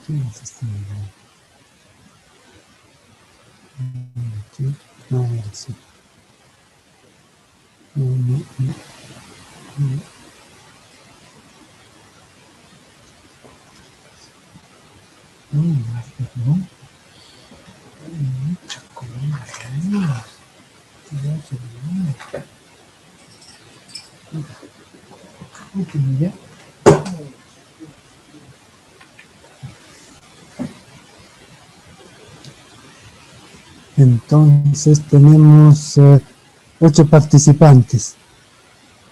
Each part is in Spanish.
¿Qué es esto? Aquí. A ver, sí. Perdón. Mucha comida. Ya. Entonces tenemos 8 participantes.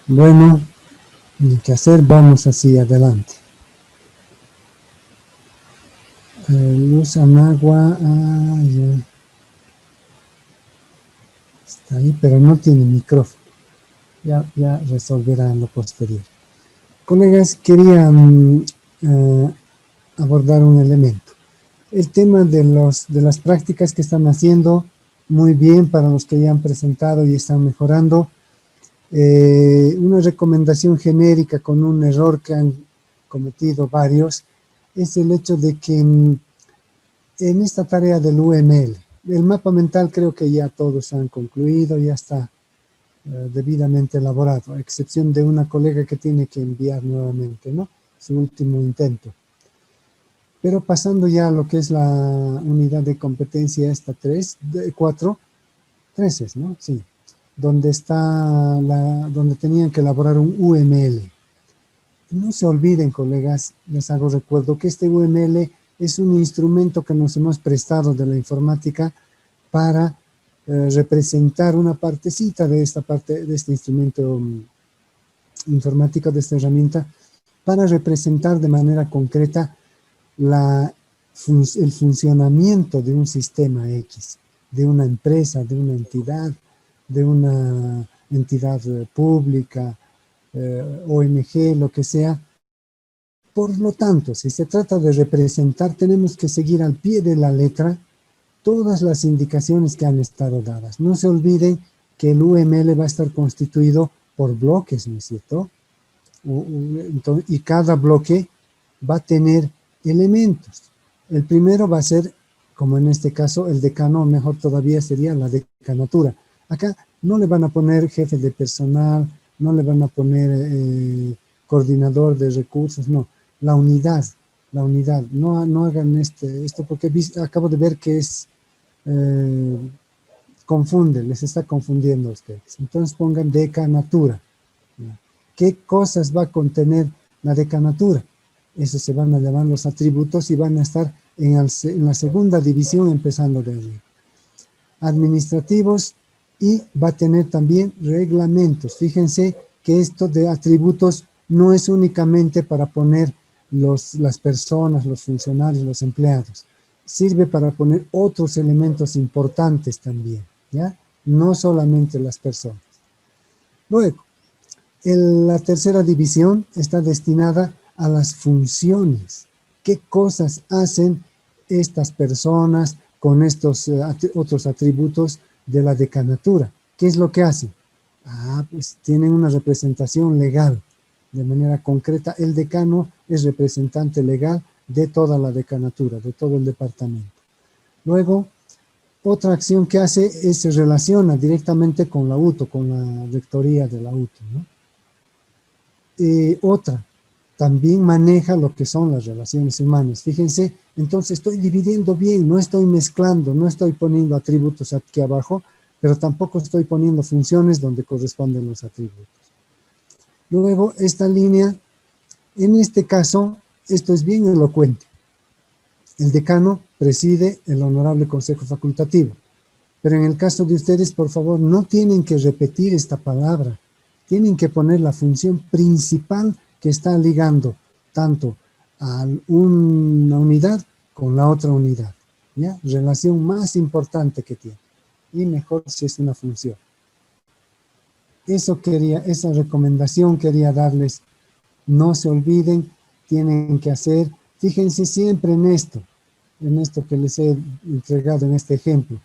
Bueno, ni qué hacer, vamos así adelante. Luz Anagua, ya. Está ahí, pero no tiene micrófono. Ya resolverá en lo posterior. Colegas, quería abordar un elemento. El tema de las prácticas que están haciendo muy bien para los que ya han presentado y están mejorando. Una recomendación genérica con un error que han cometido varios es el hecho de que en esta tarea del UML, el mapa mental creo que ya todos han concluido, ya está debidamente elaborado, a excepción de una colega que tiene que enviar nuevamente, ¿no? Su último intento. Pero pasando ya a lo que es la unidad de competencia esta 4, 3, ¿no? Sí. Donde tenían que elaborar un UML. No se olviden, colegas, les hago recuerdo que este UML es un instrumento que nos hemos prestado de la informática para representar una partecita de este instrumento informático, de esta herramienta, para representar de manera concreta el funcionamiento de un sistema X, de una empresa, de una entidad pública, ONG, lo que sea. Por lo tanto, si se trata de representar, tenemos que seguir al pie de la letra todas las indicaciones que han estado dadas. No se olviden que el UML va a estar constituido por bloques, ¿no es cierto? Y cada bloque va a tener elementos. El primero va a ser, como en este caso, el decano, o mejor todavía sería la decanatura. Acá no le van a poner jefe de personal, no le van a poner coordinador de recursos, no. La unidad. No hagan esto porque acabo de ver que les está confundiendo a ustedes. Entonces pongan decanatura. ¿Qué cosas va a contener la decanatura? Eso se van a llamar los atributos y van a estar en la segunda división empezando de arriba. Administrativos, y va a tener también reglamentos. Fíjense que esto de atributos no es únicamente para poner las personas, los funcionarios, los empleados. Sirve para poner otros elementos importantes también, ¿ya? No solamente las personas. Luego, la tercera división está destinada a las funciones. ¿Qué cosas hacen estas personas con estos otros atributos de la decanatura? ¿Qué es lo que hacen? Pues tienen una representación legal. De manera concreta, el decano es representante legal de toda la decanatura, de todo el departamento. Luego, otra acción que hace se relaciona directamente con la UTO, con la rectoría de la UTO, ¿no? Otra, también maneja lo que son las relaciones humanas. Fíjense, entonces estoy dividiendo bien, no estoy mezclando, no estoy poniendo atributos aquí abajo, pero tampoco estoy poniendo funciones donde corresponden los atributos. Luego, esta línea, en este caso, esto es bien elocuente. El decano preside el honorable consejo facultativo. Pero en el caso de ustedes, por favor, no tienen que repetir esta palabra. Tienen que poner la función principal que está ligando tanto a una unidad con la otra unidad, ¿ya? Relación más importante que tiene. Y mejor si es una función. Esa recomendación quería darles. No se olviden, tienen que hacer. Fíjense siempre en esto que les he entregado en este ejemplo.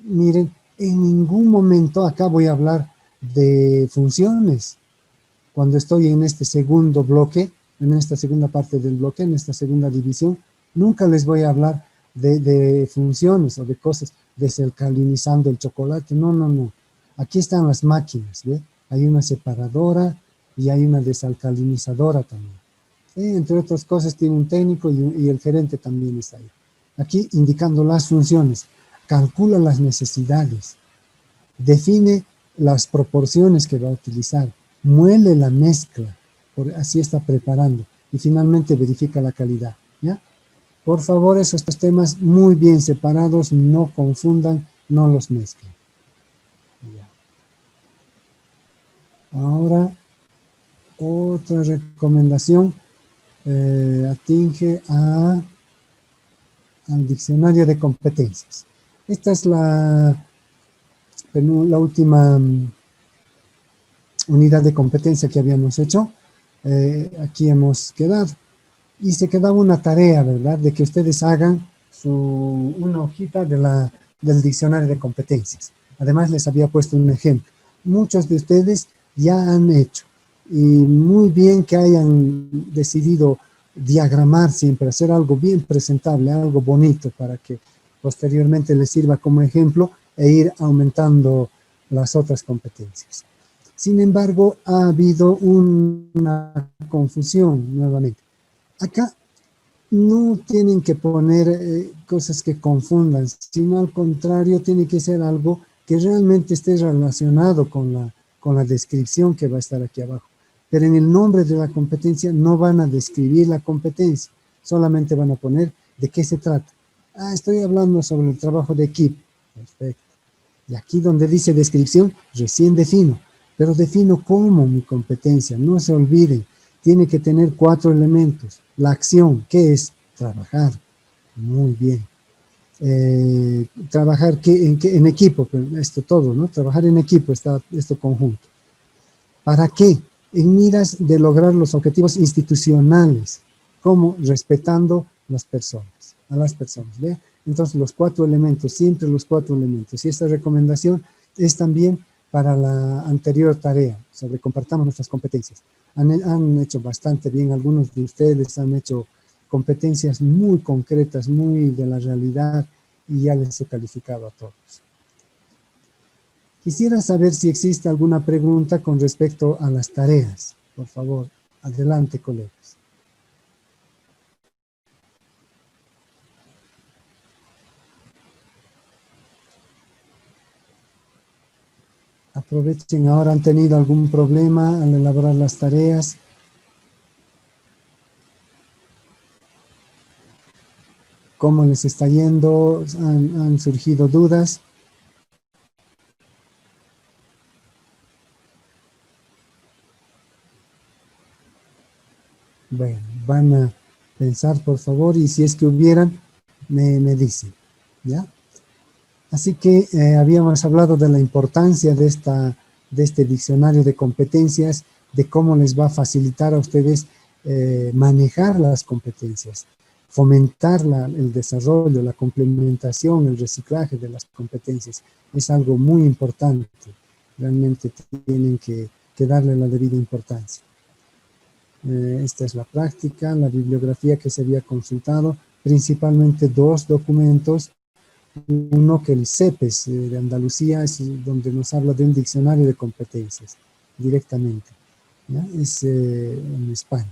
Miren, en ningún momento acá voy a hablar de funciones. Cuando estoy en este segundo bloque, en esta segunda parte del bloque, en esta segunda división, Nunca les voy a hablar de funciones o de cosas, desalcalinizando el chocolate. No, no, no. Aquí están las máquinas, ¿ve? Hay una separadora y hay una desalcalinizadora también. Entre otras cosas, tiene un técnico y el gerente también está ahí. Aquí indicando las funciones, calcula las necesidades, define las proporciones que va a utilizar, muele la mezcla, así está preparando, y finalmente verifica la calidad, ¿ya? Por favor, esos temas muy bien separados, no confundan, no los mezclen. Ya. Ahora, otra recomendación atinge al diccionario de competencias. Esta es la última unidad de competencia que habíamos hecho. Aquí hemos quedado. Y se quedaba una tarea, ¿verdad? De que ustedes hagan una hojita del diccionario de competencias. Además, les había puesto un ejemplo. Muchos de ustedes ya han hecho. Y muy bien que hayan decidido diagramar siempre, hacer algo bien presentable, algo bonito para que posteriormente les sirva como ejemplo e ir aumentando las otras competencias. Sin embargo, ha habido una confusión nuevamente. Acá no tienen que poner cosas que confundan, sino al contrario, tiene que ser algo que realmente esté relacionado con la descripción que va a estar aquí abajo. Pero en el nombre de la competencia no van a describir la competencia, solamente van a poner de qué se trata. Estoy hablando sobre el trabajo de equipo. Perfecto. Y aquí donde dice descripción, recién defino, pero defino cómo mi competencia, no se olviden. Tiene que tener 4 elementos. La acción, ¿qué es? Trabajar. Muy bien. Trabajar en equipo, esto todo, ¿no? Trabajar en equipo, esto conjunto. ¿Para qué? En miras de lograr los objetivos institucionales, como respetando a las personas, ¿ve? Entonces, los 4 elementos, siempre los 4 elementos. Y esta recomendación es también para la anterior tarea, sobre compartamos nuestras competencias. Han hecho bastante bien, algunos de ustedes han hecho competencias muy concretas, muy de la realidad, y ya les he calificado a todos. Quisiera saber si existe alguna pregunta con respecto a las tareas. Por favor, adelante, colegas. Aprovechen, ahora han tenido algún problema al elaborar las tareas. ¿Cómo les está yendo? ¿Han surgido dudas? Bueno, van a pensar, por favor, y si es que hubieran, me dicen, ¿ya? Así que habíamos hablado de la importancia de este diccionario de competencias, de cómo les va a facilitar a ustedes manejar las competencias, fomentar el desarrollo, la complementación, el reciclaje de las competencias. Es algo muy importante. Realmente tienen que darle la debida importancia. Esta es la práctica, la bibliografía que se había consultado, principalmente 2 documentos. Uno que el CEPES de Andalucía es donde nos habla de un diccionario de competencias directamente, ¿ya? Es en España.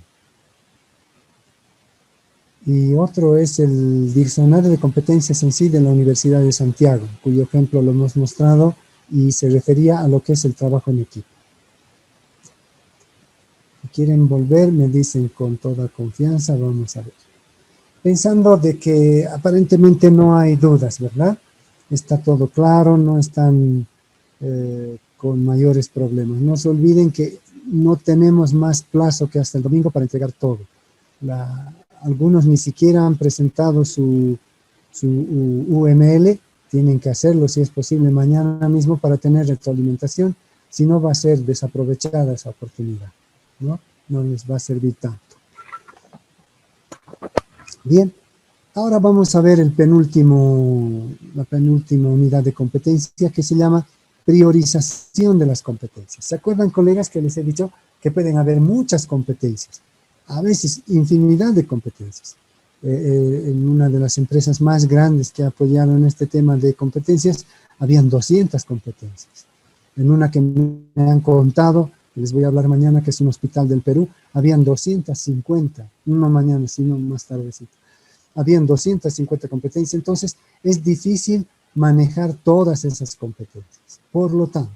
Y otro es el diccionario de competencias en sí de la Universidad de Santiago, cuyo ejemplo lo hemos mostrado y se refería a lo que es el trabajo en equipo. Si quieren volver, me dicen con toda confianza, vamos a ver. Pensando de que aparentemente no hay dudas, ¿verdad? Está todo claro, no están con mayores problemas. No se olviden que no tenemos más plazo que hasta el domingo para entregar todo. Algunos ni siquiera han presentado su UML, tienen que hacerlo si es posible mañana mismo para tener retroalimentación, si no va a ser desaprovechada esa oportunidad, ¿no? No les va a servir tanto. Bien, ahora vamos a ver la penúltima unidad de competencia que se llama priorización de las competencias. ¿Se acuerdan, colegas, que les he dicho que pueden haber muchas competencias? A veces infinidad de competencias. en una de las empresas más grandes que apoyaron este tema de competencias, habían 200 competencias. En una que me han contado, les voy a hablar mañana, que es un hospital del Perú, habían 250, no mañana, sino más tardecito. Habían 250 competencias, entonces es difícil manejar todas esas competencias. Por lo tanto,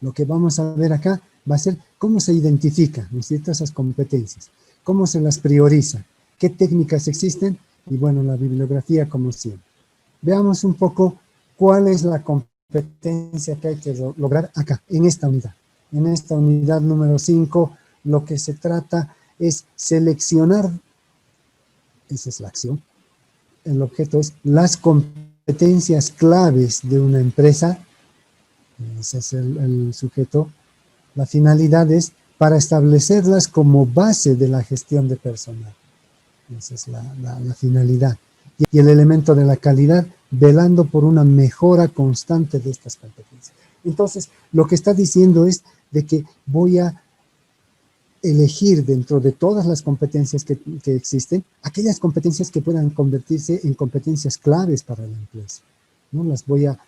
lo que vamos a ver acá va a ser cómo se identifican, ¿no es cierto?, esas competencias, cómo se las prioriza, qué técnicas existen y, bueno, la bibliografía como siempre. Veamos un poco cuál es la competencia que hay que lograr acá, en esta unidad. En esta unidad número 5, lo que se trata es seleccionar, esa es la acción, el objeto es las competencias claves de una empresa, ese es el sujeto. La finalidad es para establecerlas como base de la gestión de personal. Esa es la finalidad. Y el elemento de la calidad, velando por una mejora constante de estas competencias. Entonces, lo que está diciendo es de que voy a elegir dentro de todas las competencias que existen, aquellas competencias que puedan convertirse en competencias claves para la empresa, ¿no? Las voy a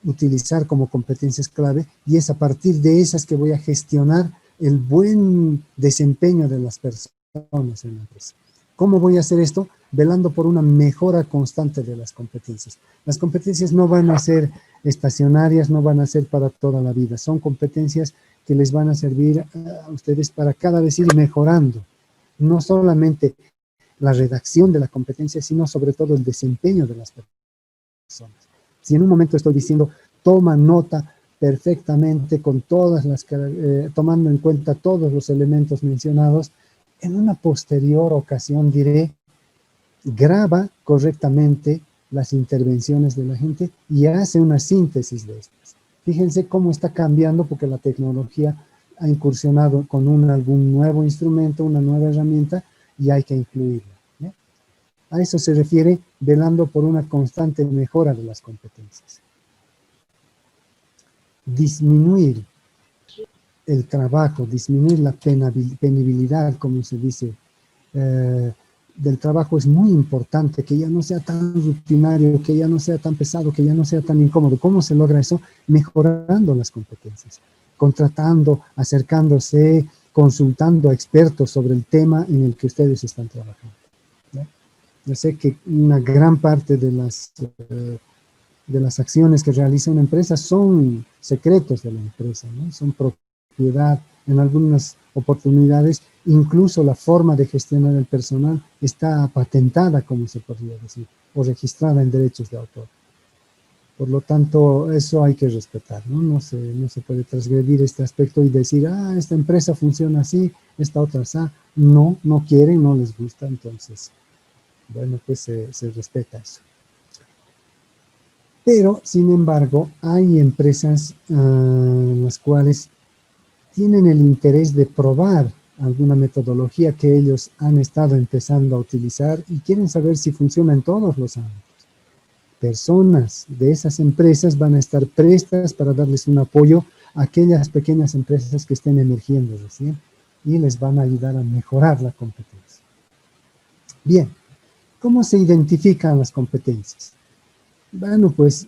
utilizar como competencias clave y es a partir de esas que voy a gestionar el buen desempeño de las personas en la empresa. ¿Cómo voy a hacer esto? Velando por una mejora constante de las competencias. Las competencias no van a ser estacionarias, no van a ser para toda la vida. Son competencias que les van a servir a ustedes para cada vez ir mejorando. No solamente la redacción de la competencia, sino sobre todo el desempeño de las personas. Si en un momento estoy diciendo, toma nota perfectamente con todas las, tomando en cuenta todos los elementos mencionados, en una posterior ocasión diré, graba correctamente las intervenciones de la gente y hace una síntesis de estas. Fíjense cómo está cambiando porque la tecnología ha incursionado con algún nuevo instrumento, una nueva herramienta y hay que incluirla. ¿Ya? A eso se refiere velando por una constante mejora de las competencias. Disminuir el trabajo, disminuir la penibilidad, como se dice, del trabajo es muy importante, que ya no sea tan rutinario, que ya no sea tan pesado, que ya no sea tan incómodo. ¿Cómo se logra eso? Mejorando las competencias, contratando, acercándose, consultando a expertos sobre el tema en el que ustedes están trabajando. ¿Ya? Yo sé que una gran parte de las acciones que realiza una empresa son secretos de la empresa, ¿no? Son propiedad. En algunas oportunidades, incluso la forma de gestionar el personal está patentada, como se podría decir, o registrada en derechos de autor. Por lo tanto, eso hay que respetar, ¿no? No se puede transgredir este aspecto y decir, esta empresa funciona así, esta otra así. No quieren, no les gusta, entonces, bueno, pues se respeta eso. Pero, sin embargo, hay empresas las cuales tienen el interés de probar alguna metodología que ellos han estado empezando a utilizar y quieren saber si funciona en todos los ámbitos. Personas de esas empresas van a estar prestas para darles un apoyo a aquellas pequeñas empresas que estén emergiendo recién y les van a ayudar a mejorar la competencia. Bien, ¿cómo se identifican las competencias? Bueno, pues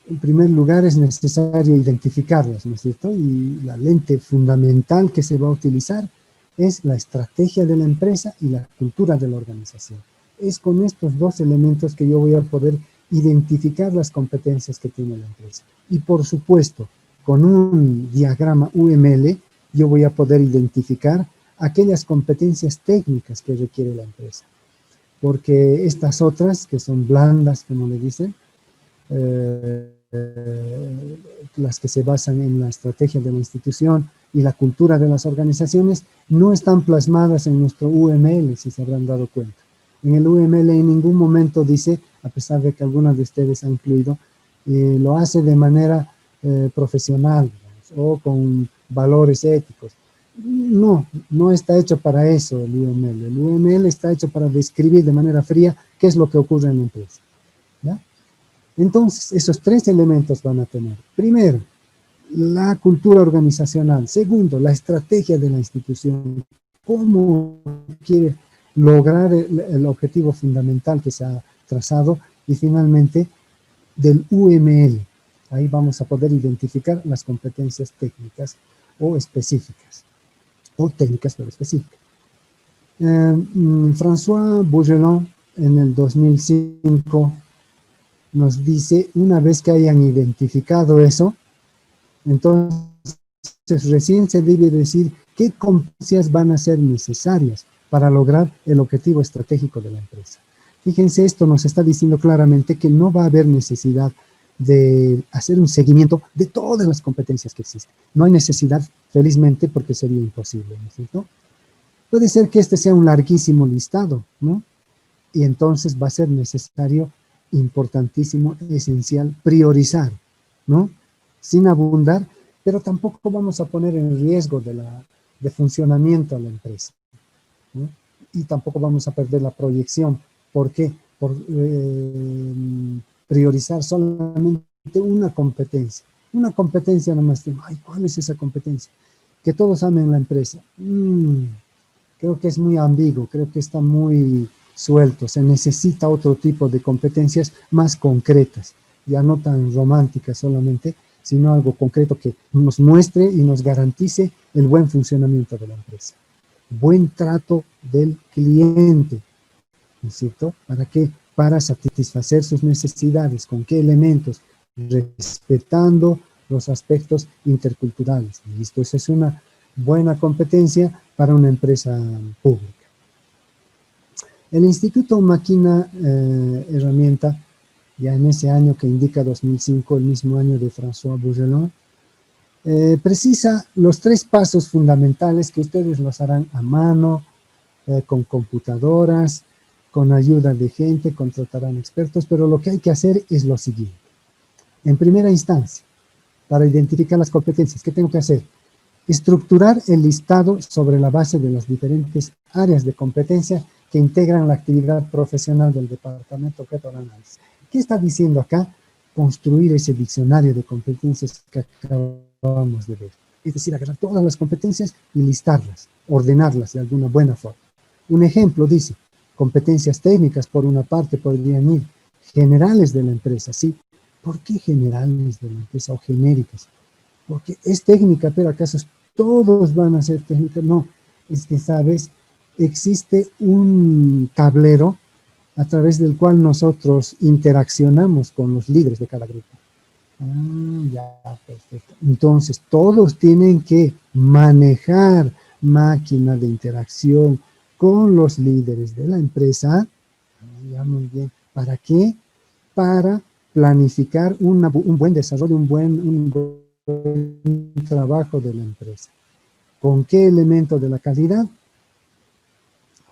en primer lugar es necesario identificarlas, ¿no es cierto? Y la lente fundamental que se va a utilizar es la estrategia de la empresa y la cultura de la organización. Es con estos dos elementos que yo voy a poder identificar las competencias que tiene la empresa. Y por supuesto, con un diagrama UML, yo voy a poder identificar aquellas competencias técnicas que requiere la empresa. Porque estas otras, que son blandas, como le dicen, las que se basan en la estrategia de la institución y la cultura de las organizaciones, no están plasmadas en nuestro UML, si se habrán dado cuenta. En el UML en ningún momento dice, a pesar de que algunos de ustedes han incluido, lo hace de manera profesional, digamos, o con valores éticos. No está hecho para eso el UML. El UML está hecho para describir de manera fría qué es lo que ocurre en la empresa. ¿Ya? Entonces, esos tres elementos van a tener. Primero, la cultura organizacional. Segundo, la estrategia de la institución. ¿Cómo quiere lograr el objetivo fundamental que se ha trazado y finalmente del UML. Ahí vamos a poder identificar las competencias técnicas o específicas, o técnicas pero específicas. François Bourgelat en el 2005 nos dice, una vez que hayan identificado eso, entonces recién se debe decir qué competencias van a ser necesarias para lograr el objetivo estratégico de la empresa. Fíjense, esto nos está diciendo claramente que no va a haber necesidad de hacer un seguimiento de todas las competencias que existen. No hay necesidad, felizmente, porque sería imposible, ¿no es cierto? Puede ser que este sea un larguísimo listado, ¿no? Y entonces va a ser necesario, importantísimo, esencial, priorizar, ¿no? Sin abundar, pero tampoco vamos a poner en riesgo de funcionamiento a la empresa, ¿no? Y tampoco vamos a perder la proyección. ¿Por qué? Por priorizar solamente una competencia. Una competencia nomás. Ay, ¿cuál es esa competencia? Que todos amen la empresa. Creo que es muy ambiguo, creo que está muy suelto. Se necesita otro tipo de competencias más concretas, ya no tan románticas solamente, sino algo concreto que nos muestre y nos garantice el buen funcionamiento de la empresa. Buen trato del cliente, ¿no es cierto? ¿Para qué? Para satisfacer sus necesidades. ¿Con qué elementos? Respetando los aspectos interculturales. Listo, esa es una buena competencia para una empresa pública. El Instituto Máquina Herramienta, ya en ese año que indica 2005, el mismo año de François Bourgelat, precisa los 3 pasos fundamentales que ustedes los harán a mano, con computadoras, con ayuda de gente, contratarán expertos, pero lo que hay que hacer es lo siguiente. En primera instancia, para identificar las competencias, ¿qué tengo que hacer? Estructurar el listado sobre la base de las diferentes áreas de competencia que integran la actividad profesional del Departamento Objeto de Análisis. ¿Qué está diciendo acá? Construir ese diccionario de competencias que acabamos de ver. Es decir, agarrar todas las competencias y listarlas, ordenarlas de alguna buena forma. Un ejemplo dice, competencias técnicas por una parte podrían ir, generales de la empresa, ¿sí? ¿Por qué generales de la empresa o genéricas? Porque es técnica, pero ¿acaso todos van a ser técnicas? No, es que, ¿sabes? Existe un tablero a través del cual nosotros interaccionamos con los líderes de cada grupo. Ya, perfecto. Entonces, todos tienen que manejar máquina de interacción con los líderes de la empresa. Ya, muy bien. ¿Para qué? Para planificar un buen desarrollo, un buen trabajo de la empresa. ¿Con qué elemento de la calidad?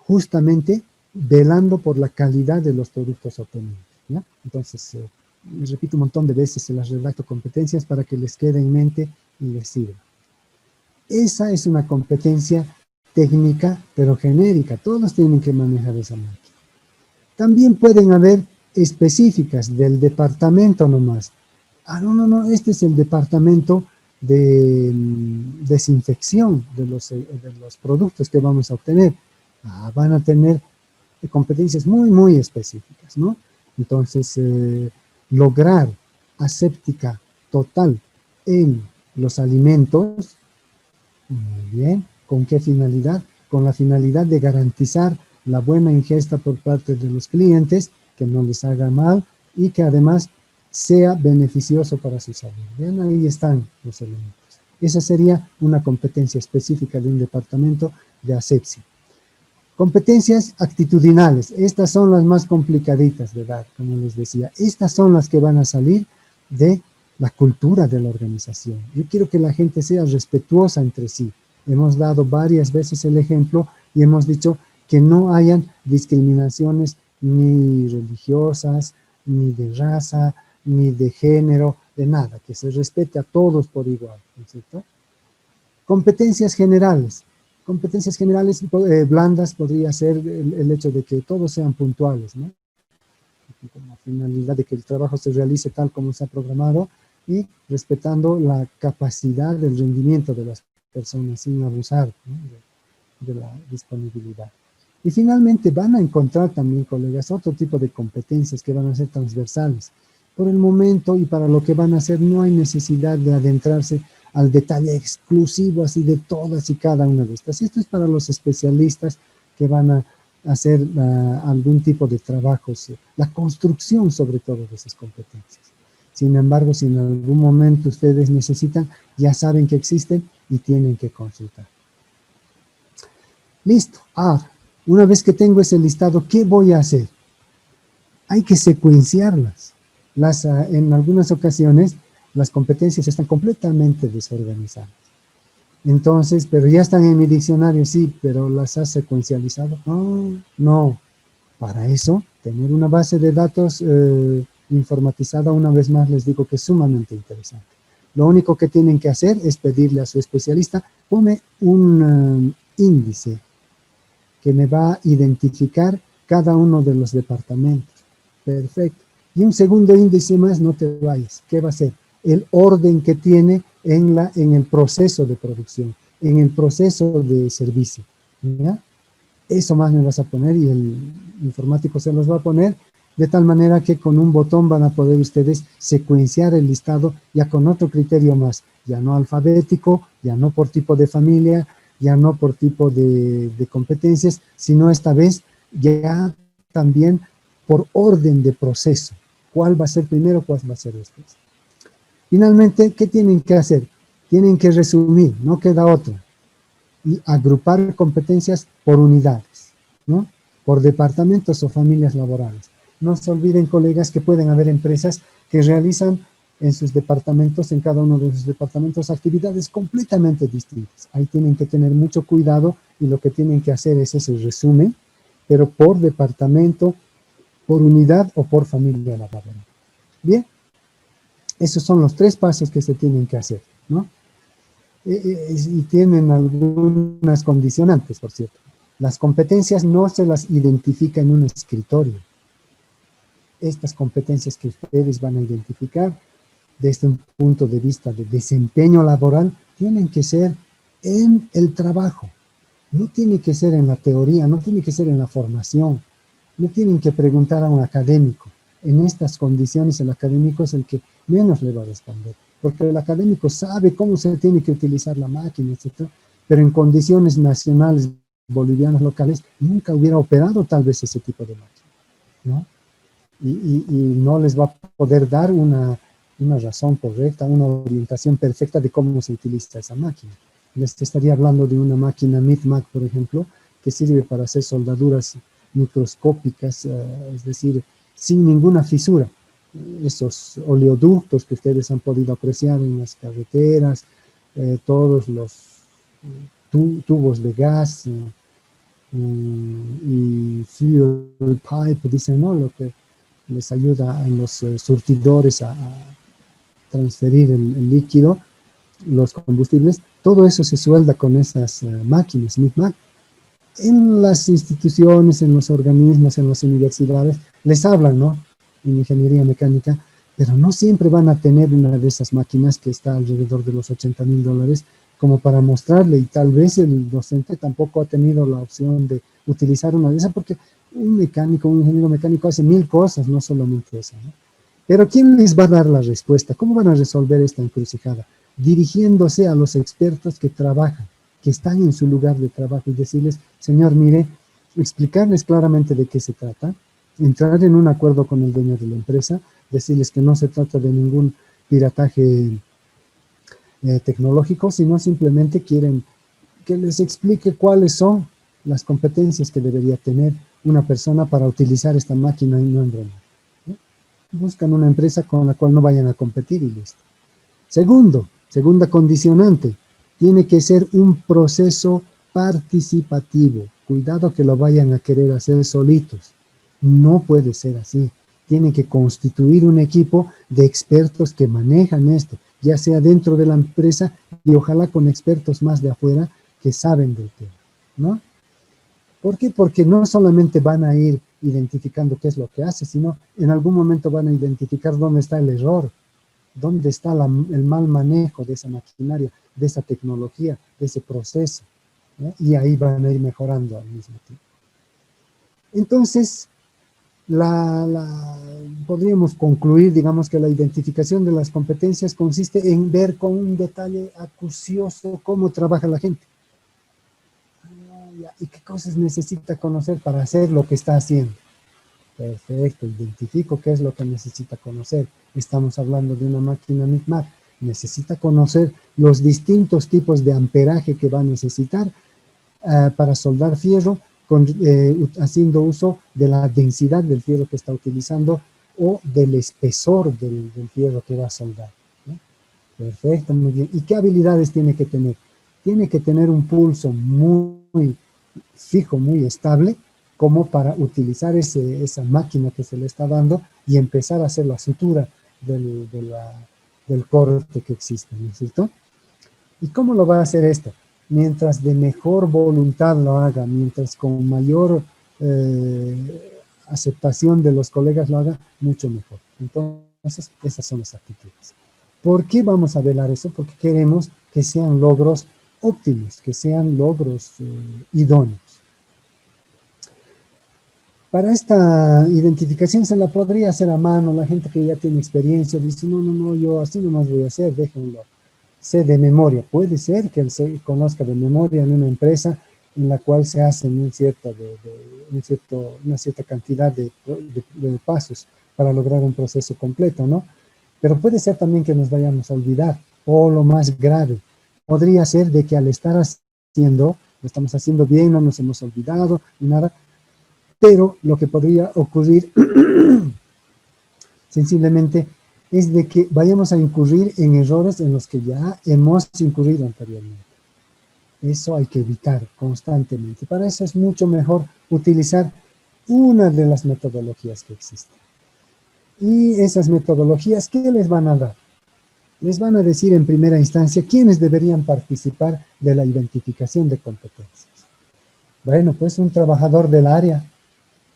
Justamente velando por la calidad de los productos obtenidos, ¿ya? Entonces, les repito un montón de veces, se las redacto competencias para que les quede en mente y les sirva. Esa es una competencia técnica, pero genérica. Todos tienen que manejar esa máquina. También pueden haber específicas del departamento nomás. No, este es el departamento de desinfección de los productos que vamos a obtener. Van a tener competencias muy, muy específicas, ¿no? Entonces, lograr aséptica total en los alimentos, muy bien. ¿Con qué finalidad? Con la finalidad de garantizar la buena ingesta por parte de los clientes, que no les haga mal y que además sea beneficioso para su salud. Bien, ahí están los elementos. Esa sería una competencia específica de un departamento de asepsia. Competencias actitudinales. Estas son las más complicaditas de dar, como les decía. Estas son las que van a salir de la cultura de la organización. Yo quiero que la gente sea respetuosa entre sí. Hemos dado varias veces el ejemplo y hemos dicho que no hayan discriminaciones ni religiosas, ni de raza, ni de género, de nada, que se respete a todos por igual, ¿no es cierto? Competencias generales. Competencias generales blandas podría ser el hecho de que todos sean puntuales, ¿no? Con la finalidad de que el trabajo se realice tal como se ha programado y respetando la capacidad del rendimiento de las personas sin abusar, ¿no?, de la disponibilidad. Y finalmente van a encontrar también, colegas, otro tipo de competencias que van a ser transversales. Por el momento y para lo que van a hacer no hay necesidad de adentrarse al detalle exclusivo así de todas y cada una de estas. Esto es para los especialistas que van a hacer algún tipo de trabajos, la construcción sobre todo de esas competencias. Sin embargo, si en algún momento ustedes necesitan, ya saben que existen y tienen que consultar. Listo. Ahora, una vez que tengo ese listado, ¿qué voy a hacer? Hay que secuenciarlas. En algunas ocasiones, las competencias están completamente desorganizadas. Entonces, pero ya están en mi diccionario, sí, pero ¿las has secuencializado? No, no. Para eso, tener una base de datos informatizada, una vez más les digo que es sumamente interesante. Lo único que tienen que hacer es pedirle a su especialista, ponme un índice que me va a identificar cada uno de los departamentos. Perfecto. Y un segundo índice más, no te vayas. ¿Qué va a ser? El orden que tiene en el proceso de producción, en el proceso de servicio. ¿Ya? Eso más me vas a poner y el informático se los va a poner de tal manera que con un botón van a poder ustedes secuenciar el listado ya con otro criterio más, ya no alfabético, ya no por tipo de familia, ya no por tipo de competencias, sino esta vez ya también por orden de proceso. ¿Cuál va a ser primero, cuál va a ser después? Finalmente, ¿qué tienen que hacer? Tienen que resumir, no queda otra, y agrupar competencias por unidades, ¿no? Por departamentos o familias laborales. No se olviden, colegas, que pueden haber empresas que realizan en sus departamentos, en cada uno de sus departamentos, actividades completamente distintas. Ahí tienen que tener mucho cuidado y lo que tienen que hacer es ese resumen, pero por departamento, por unidad o por familia laboral. Bien, esos son los 3 pasos que se tienen que hacer, ¿no? Y tienen algunas condicionantes, por cierto. Las competencias no se las identifica en un escritorio. Estas competencias que ustedes van a identificar desde un punto de vista de desempeño laboral tienen que ser en el trabajo. No tiene que ser en la teoría, no tiene que ser en la formación. No tienen que preguntar a un académico. En estas condiciones el académico es el que menos le va a responder, porque el académico sabe cómo se tiene que utilizar la máquina, etc. Pero en condiciones nacionales, bolivianas, locales, nunca hubiera operado tal vez ese tipo de máquina, ¿no? Y no les va a poder dar una razón correcta, una orientación perfecta de cómo se utiliza esa máquina. Les estaría hablando de una máquina MITMAC, por ejemplo, que sirve para hacer soldaduras microscópicas, es decir, sin ninguna fisura. Esos oleoductos que ustedes han podido apreciar en las carreteras, todos los tubos de gas y fuel pipe, dicen, ¿no? Lo que les ayuda a los surtidores a transferir el líquido, los combustibles, todo eso se suelda con esas máquinas, MITMAC. En las instituciones, en los organismos, en las universidades, les hablan, ¿no? En ingeniería mecánica, pero no siempre van a tener una de esas máquinas que está alrededor de los $80,000 como para mostrarle, y tal vez el docente tampoco ha tenido la opción de utilizar una de esas, porque un mecánico, un ingeniero mecánico hace 1000 cosas, no solamente eso, ¿no? Pero ¿quién les va a dar la respuesta? ¿Cómo van a resolver esta encrucijada? Dirigiéndose a los expertos que trabajan, que están en su lugar de trabajo y decirles, señor, mire, explicarles claramente de qué se trata, entrar en un acuerdo con el dueño de la empresa, decirles que no se trata de ningún pirataje tecnológico, sino simplemente quieren que les explique cuáles son las competencias que debería tener una persona para utilizar esta máquina y no en broma. Buscan una empresa con la cual no vayan a competir y listo. Segunda condicionante, tiene que ser un proceso participativo. Cuidado que lo vayan a querer hacer solitos. No puede ser así. Tienen que constituir un equipo de expertos que manejan esto, ya sea dentro de la empresa y ojalá con expertos más de afuera que saben del tema, ¿no? ¿Por qué? Porque no solamente van a ir identificando qué es lo que hace, sino en algún momento van a identificar dónde está el error, dónde está el mal manejo de esa maquinaria, de esa tecnología, de ese proceso, ¿no? Y ahí van a ir mejorando al mismo tiempo. Entonces, podríamos concluir, digamos, que la identificación de las competencias consiste en ver con un detalle acucioso cómo trabaja la gente. ¿Y qué cosas necesita conocer para hacer lo que está haciendo? Perfecto, identifico qué es lo que necesita conocer. Estamos hablando de una máquina MICMAC. Necesita conocer los distintos tipos de amperaje que va a necesitar para soldar fierro, haciendo uso de la densidad del fierro que está utilizando o del espesor del fierro que va a soldar, ¿no? Perfecto, muy bien. ¿Y qué habilidades tiene que tener? Tiene que tener un pulso muy fijo, muy estable, como para utilizar esa máquina que se le está dando y empezar a hacer la sutura del corte que existe, ¿no es cierto? ¿Y cómo lo va a hacer esto? Mientras de mejor voluntad lo haga, mientras con mayor aceptación de los colegas lo haga, mucho mejor. Entonces, esas son las actitudes. ¿Por qué vamos a velar eso? Porque queremos que sean logros óptimos, que sean logros idóneos. Para esta identificación se la podría hacer a mano. La gente que ya tiene experiencia dice, no, yo así nomás voy a hacer, déjenlo. Sé de memoria. Puede ser que él se conozca de memoria en una empresa en la cual se hacen una cierta cantidad de pasos para lograr un proceso completo, ¿no? Pero puede ser también que nos vayamos a olvidar. O lo más grave, podría ser de que al estar haciendo, lo estamos haciendo bien, no nos hemos olvidado, ni nada, pero lo que podría ocurrir sensiblemente es de que vayamos a incurrir en errores en los que ya hemos incurrido anteriormente. Eso hay que evitar constantemente. Para eso es mucho mejor utilizar una de las metodologías que existen. Y esas metodologías, ¿qué les van a dar? Les van a decir en primera instancia quiénes deberían participar de la identificación de competencias. Bueno, pues un trabajador del área.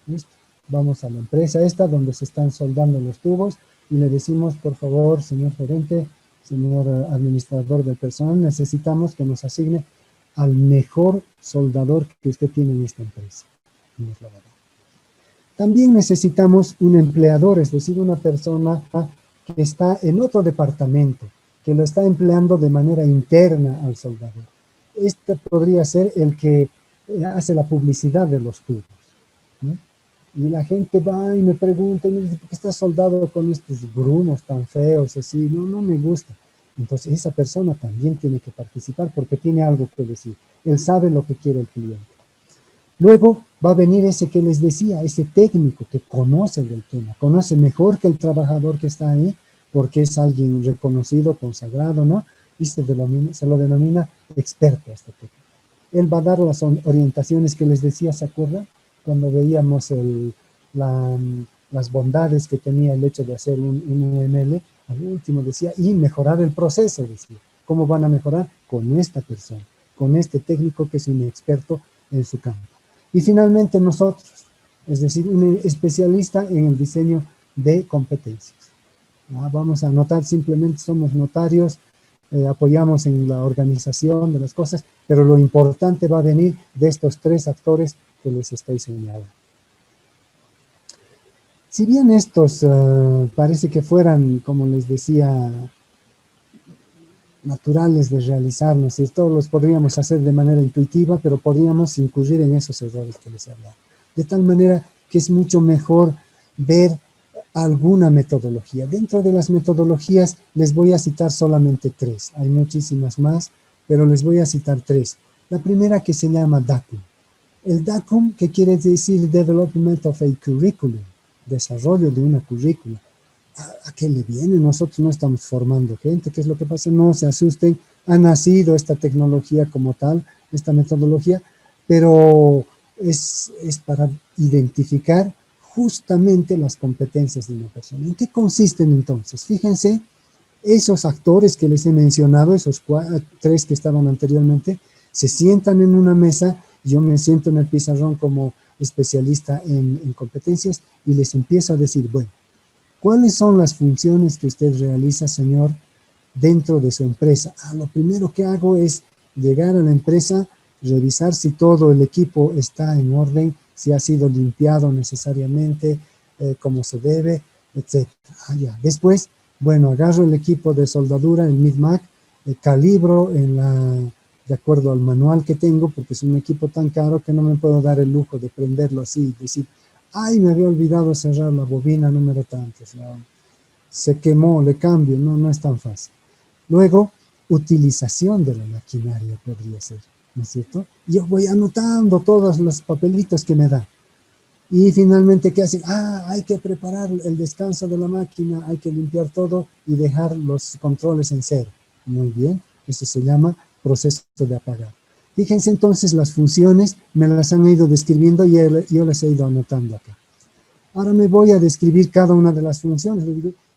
¿Listo? Vamos a la empresa esta donde se están soldando los tubos y le decimos, por favor, señor gerente, señor administrador del personal, necesitamos que nos asigne al mejor soldador que usted tiene en esta empresa. Y nos lo va a dar. También necesitamos un empleador, es decir, una persona que está en otro departamento, que lo está empleando de manera interna al soldador. Este podría ser el que hace la publicidad de los tubos, ¿no? Y la gente va y me pregunta, y me dice, ¿por qué estás soldado con estos grumos tan feos? Así, no me gusta. Entonces esa persona también tiene que participar porque tiene algo que decir. Él sabe lo que quiere el cliente. Luego va a venir ese que les decía, ese técnico que conoce del tema, conoce mejor que el trabajador que está ahí, porque es alguien reconocido, consagrado, ¿no? Y se lo denomina experto a este técnico. Él va a dar las orientaciones que les decía, ¿se acuerdan? Cuando veíamos las bondades que tenía el hecho de hacer un UML, al último decía, y mejorar el proceso, decía. ¿Cómo van a mejorar? Con esta persona, con este técnico que es un experto en su campo. Y finalmente nosotros, es decir, un especialista en el diseño de competencias. Vamos a anotar, simplemente somos notarios, apoyamos en la organización de las cosas, pero lo importante va a venir de estos tres actores que les estoy señalando. Si bien estos parece que fueran, como les decía, naturales de realizarnos, y todos los podríamos hacer de manera intuitiva, pero podríamos incurrir en esos errores que les he hablado. De tal manera que es mucho mejor ver alguna metodología. Dentro de las metodologías les voy a citar solamente tres. Hay muchísimas más, pero les voy a citar tres. La primera que se llama DACUM. El DACUM, que quiere decir Development of a Curriculum, desarrollo de una currícula. ¿A qué le viene? Nosotros no estamos formando gente. ¿Qué es lo que pasa? No se asusten. Ha nacido esta tecnología como tal, esta metodología, pero es para identificar justamente las competencias de una persona. ¿En qué consisten entonces? Fíjense, esos actores que les he mencionado, esos tres que estaban anteriormente, se sientan en una mesa, yo me siento en el pizarrón como especialista en competencias y les empiezo a decir, bueno, ¿cuáles son las funciones que usted realiza, señor, dentro de su empresa? Lo primero que hago es llegar a la empresa revisar si todo el equipo está en orden, si ha sido limpiado necesariamente, como se debe, etc. Ya. Después, bueno, agarro el equipo de soldadura, el MIG-MAC, calibro de acuerdo al manual que tengo, porque es un equipo tan caro que no me puedo dar el lujo de prenderlo así y decir, ay, me había olvidado cerrar la bobina número tanto, no, se quemó, le cambio, no, no es tan fácil. Luego, utilización de la maquinaria podría ser, ¿no es cierto? Yo voy anotando todos los papelitos que me da. Y finalmente, ¿qué hacen? Hay que preparar el descanso de la máquina, hay que limpiar todo y dejar los controles en cero. Muy bien, eso se llama proceso de apagar. Fíjense entonces, las funciones me las han ido describiendo y yo las he ido anotando acá. Ahora me voy a describir cada una de las funciones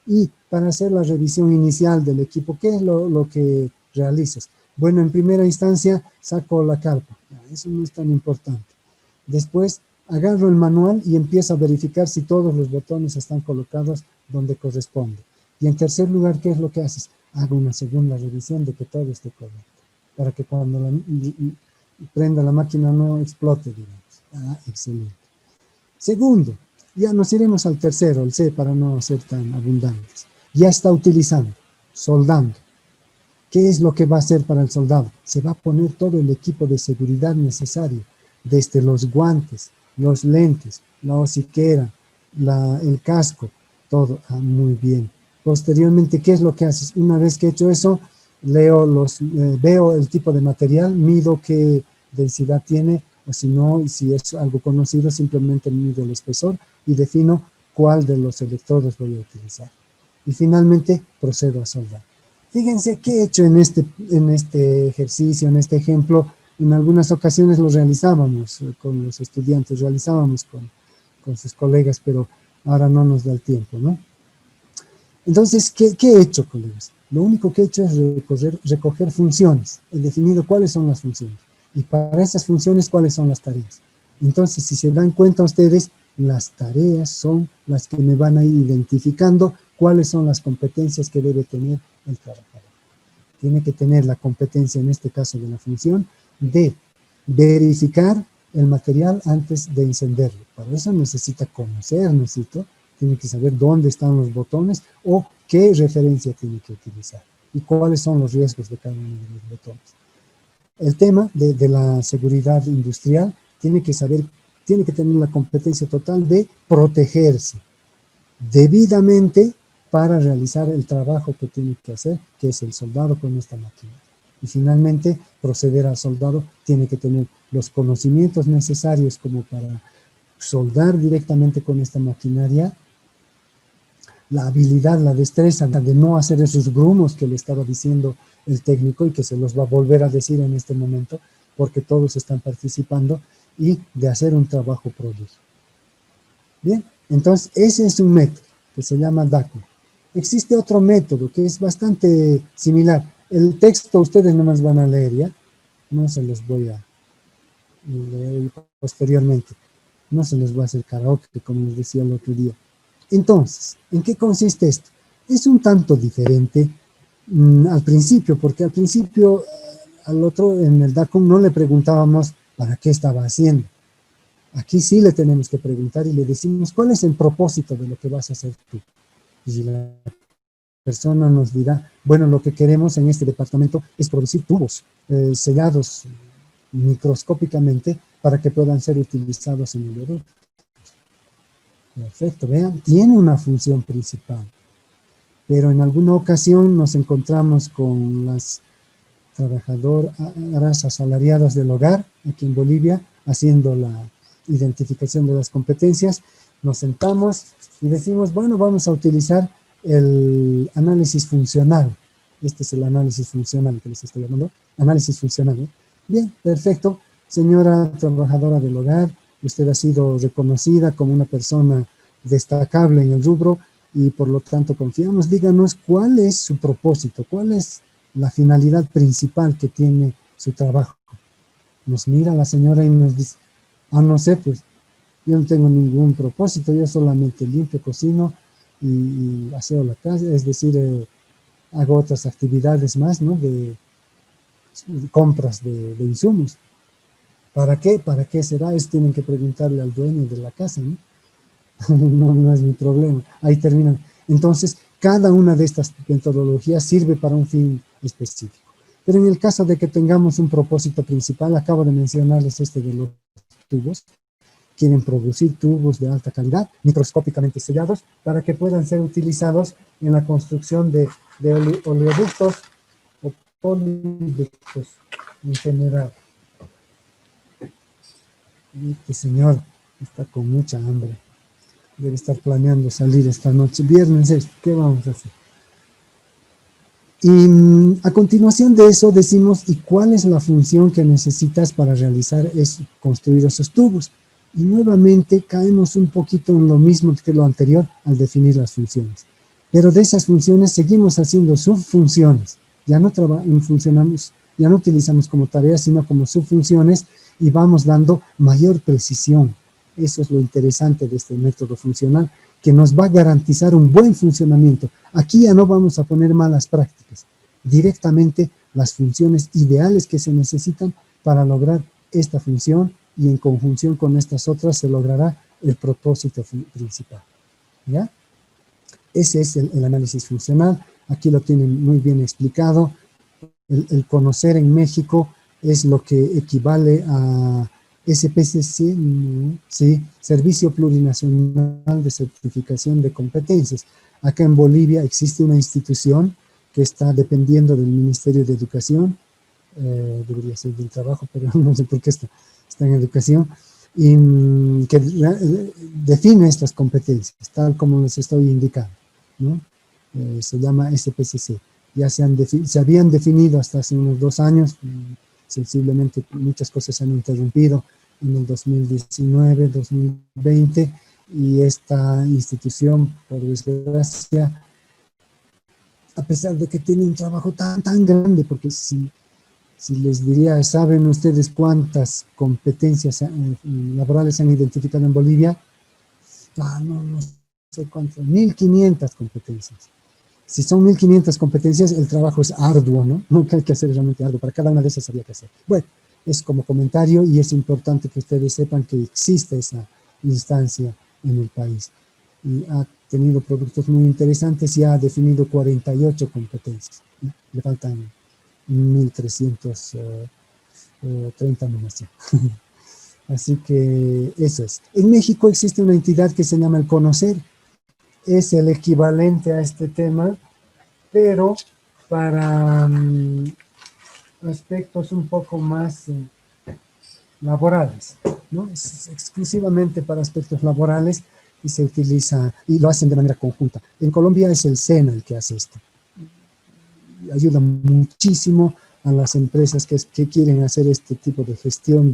y para hacer la revisión inicial del equipo, ¿qué es lo que realizas? Bueno, en primera instancia saco la carpa, eso no es tan importante. Después agarro el manual y empiezo a verificar si todos los botones están colocados donde corresponde. Y en tercer lugar, ¿qué es lo que haces? Hago una segunda revisión de que todo esté correcto, para que cuando prenda la máquina no explote, digamos. Excelente. Segundo, ya nos iremos al tercero, el C, para no ser tan abundantes. Ya está utilizando, soldando. ¿Qué es lo que va a hacer para el soldado? Se va a poner todo el equipo de seguridad necesario, desde los guantes, los lentes, la hociquera, el casco, todo. Muy bien. Posteriormente, ¿qué es lo que haces? Una vez que he hecho eso, veo el tipo de material, mido qué densidad tiene, o si no, si es algo conocido, simplemente mido el espesor y defino cuál de los electrodos voy a utilizar. Y finalmente, procedo a soldar. Fíjense qué he hecho en este ejercicio, en este ejemplo. En algunas ocasiones lo realizábamos con los estudiantes, realizábamos con sus colegas, pero ahora no nos da el tiempo, ¿no? Entonces, ¿qué he hecho, colegas? Lo único que he hecho es recoger funciones. He definido cuáles son las funciones. Y para esas funciones, cuáles son las tareas. Entonces, si se dan cuenta ustedes, las tareas son las que me van a ir identificando cuáles son las competencias que debe tener el trabajador. Tiene que tener la competencia, en este caso de la función, de verificar el material antes de encenderlo. Para eso necesita conocer, tiene que saber dónde están los botones o qué referencia tiene que utilizar y cuáles son los riesgos de cada uno de los botones. El tema de la seguridad industrial tiene que tener la competencia total de protegerse debidamente para realizar el trabajo que tiene que hacer, que es el soldado con esta máquina. Y finalmente, proceder al soldado tiene que tener los conocimientos necesarios como para soldar directamente con esta maquinaria, la habilidad, la destreza de no hacer esos grumos que le estaba diciendo el técnico y que se los va a volver a decir en este momento, porque todos están participando, y de hacer un trabajo prodigio. Bien, entonces ese es un método que se llama DACO. Existe otro método que es bastante similar. El texto ustedes nomás van a leer, ¿ya? No se los voy a leer posteriormente. No se les va a hacer karaoke, como les decía el otro día. Entonces, ¿en qué consiste esto? Es un tanto diferente al principio, porque al principio al otro en el DACO no le preguntábamos para qué estaba haciendo. Aquí sí le tenemos que preguntar y le decimos cuál es el propósito de lo que vas a hacer tú. Y la persona nos dirá, bueno, lo que queremos en este departamento es producir tubos sellados microscópicamente para que puedan ser utilizados en el aeropuerto. Perfecto, vean, tiene una función principal, pero en alguna ocasión nos encontramos con las trabajadoras asalariadas del hogar aquí en Bolivia haciendo la identificación de las competencias. Nos sentamos y decimos, bueno, vamos a utilizar el análisis funcional. Este es el análisis funcional que les estoy llamando, análisis funcional, ¿eh? Bien, perfecto. Señora trabajadora del hogar, usted ha sido reconocida como una persona destacable en el rubro y por lo tanto confiamos. Díganos cuál es su propósito, cuál es la finalidad principal que tiene su trabajo. Nos mira la señora y nos dice, no sé, pues yo no tengo ningún propósito, yo solamente limpio, cocino y aseo la casa, es decir, hago otras actividades más, ¿no? De compras de insumos. ¿Para qué? ¿Para qué será? Eso tienen que preguntarle al dueño de la casa, ¿no? No, no es mi problema. Ahí terminan. Entonces, cada una de estas metodologías sirve para un fin específico. Pero en el caso de que tengamos un propósito principal, acabo de mencionarles este de los tubos. Quieren producir tubos de alta calidad, microscópicamente sellados, para que puedan ser utilizados en la construcción de oleoductos o poliductos en general. Y este señor está con mucha hambre. Debe estar planeando salir esta noche. Viernes es, ¿qué vamos a hacer? Y a continuación de eso decimos, ¿y cuál es la función que necesitas para realizar eso, construir esos tubos? Y nuevamente caemos un poquito en lo mismo que lo anterior al definir las funciones. Pero de esas funciones seguimos haciendo subfunciones. Ya no funcionamos, ya no utilizamos como tareas, sino como subfunciones y vamos dando mayor precisión. Eso es lo interesante de este método funcional, que nos va a garantizar un buen funcionamiento. Aquí ya no vamos a poner malas prácticas, directamente las funciones ideales que se necesitan para lograr esta función y en conjunción con estas otras se logrará el propósito principal. ¿Ya? Ese es el análisis funcional, aquí lo tienen muy bien explicado. El conocer en México es lo que equivale a SPCC, ¿sí? Servicio Plurinacional de Certificación de Competencias. Acá en Bolivia existe una institución que está dependiendo del Ministerio de Educación, debería ser del Trabajo, pero no sé por qué está en Educación, y que define estas competencias, tal como les estoy indicando, ¿no? Se llama SPCC. Ya se habían definido hasta hace unos 2 años, sensiblemente muchas cosas se han interrumpido en el 2019, 2020, y esta institución, por desgracia, a pesar de que tiene un trabajo tan grande, porque si les diría, ¿saben ustedes cuántas competencias laborales se han identificado en Bolivia? No sé cuántas, 1.500 competencias. Si son 1.500 competencias, el trabajo es arduo, ¿no? No que hay que hacer realmente arduo, para cada una de esas había que hacer. Bueno, es como comentario y es importante que ustedes sepan que existe esa instancia en el país. Y ha tenido productos muy interesantes y ha definido 48 competencias, ¿no? Le faltan 1.330 nomás. Así que eso es. En México existe una entidad que se llama el Conocer. Es el equivalente a este tema, pero para aspectos un poco más laborales, ¿no? Es exclusivamente para aspectos laborales y se utiliza, y lo hacen de manera conjunta. En Colombia es el SENA el que hace esto. Ayuda muchísimo a las empresas que quieren hacer este tipo de gestión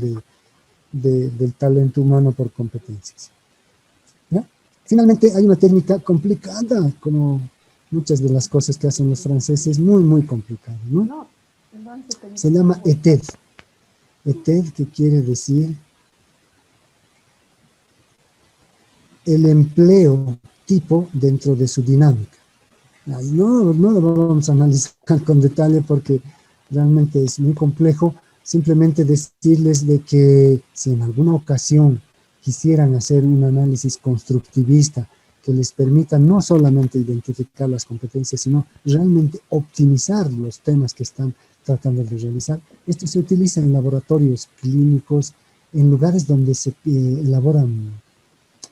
del talento humano por competencias. ¿Ya? Finalmente hay una técnica complicada, como muchas de las cosas que hacen los franceses, muy complicada, ¿no? Se llama ETED. ETED, que quiere decir el empleo tipo dentro de su dinámica. No lo vamos a analizar con detalle porque realmente es muy complejo. Simplemente decirles de que si en alguna ocasión quisieran hacer un análisis constructivista que les permita no solamente identificar las competencias, sino realmente optimizar los temas que están tratando de realizar. Esto se utiliza en laboratorios clínicos, en lugares donde se elaboran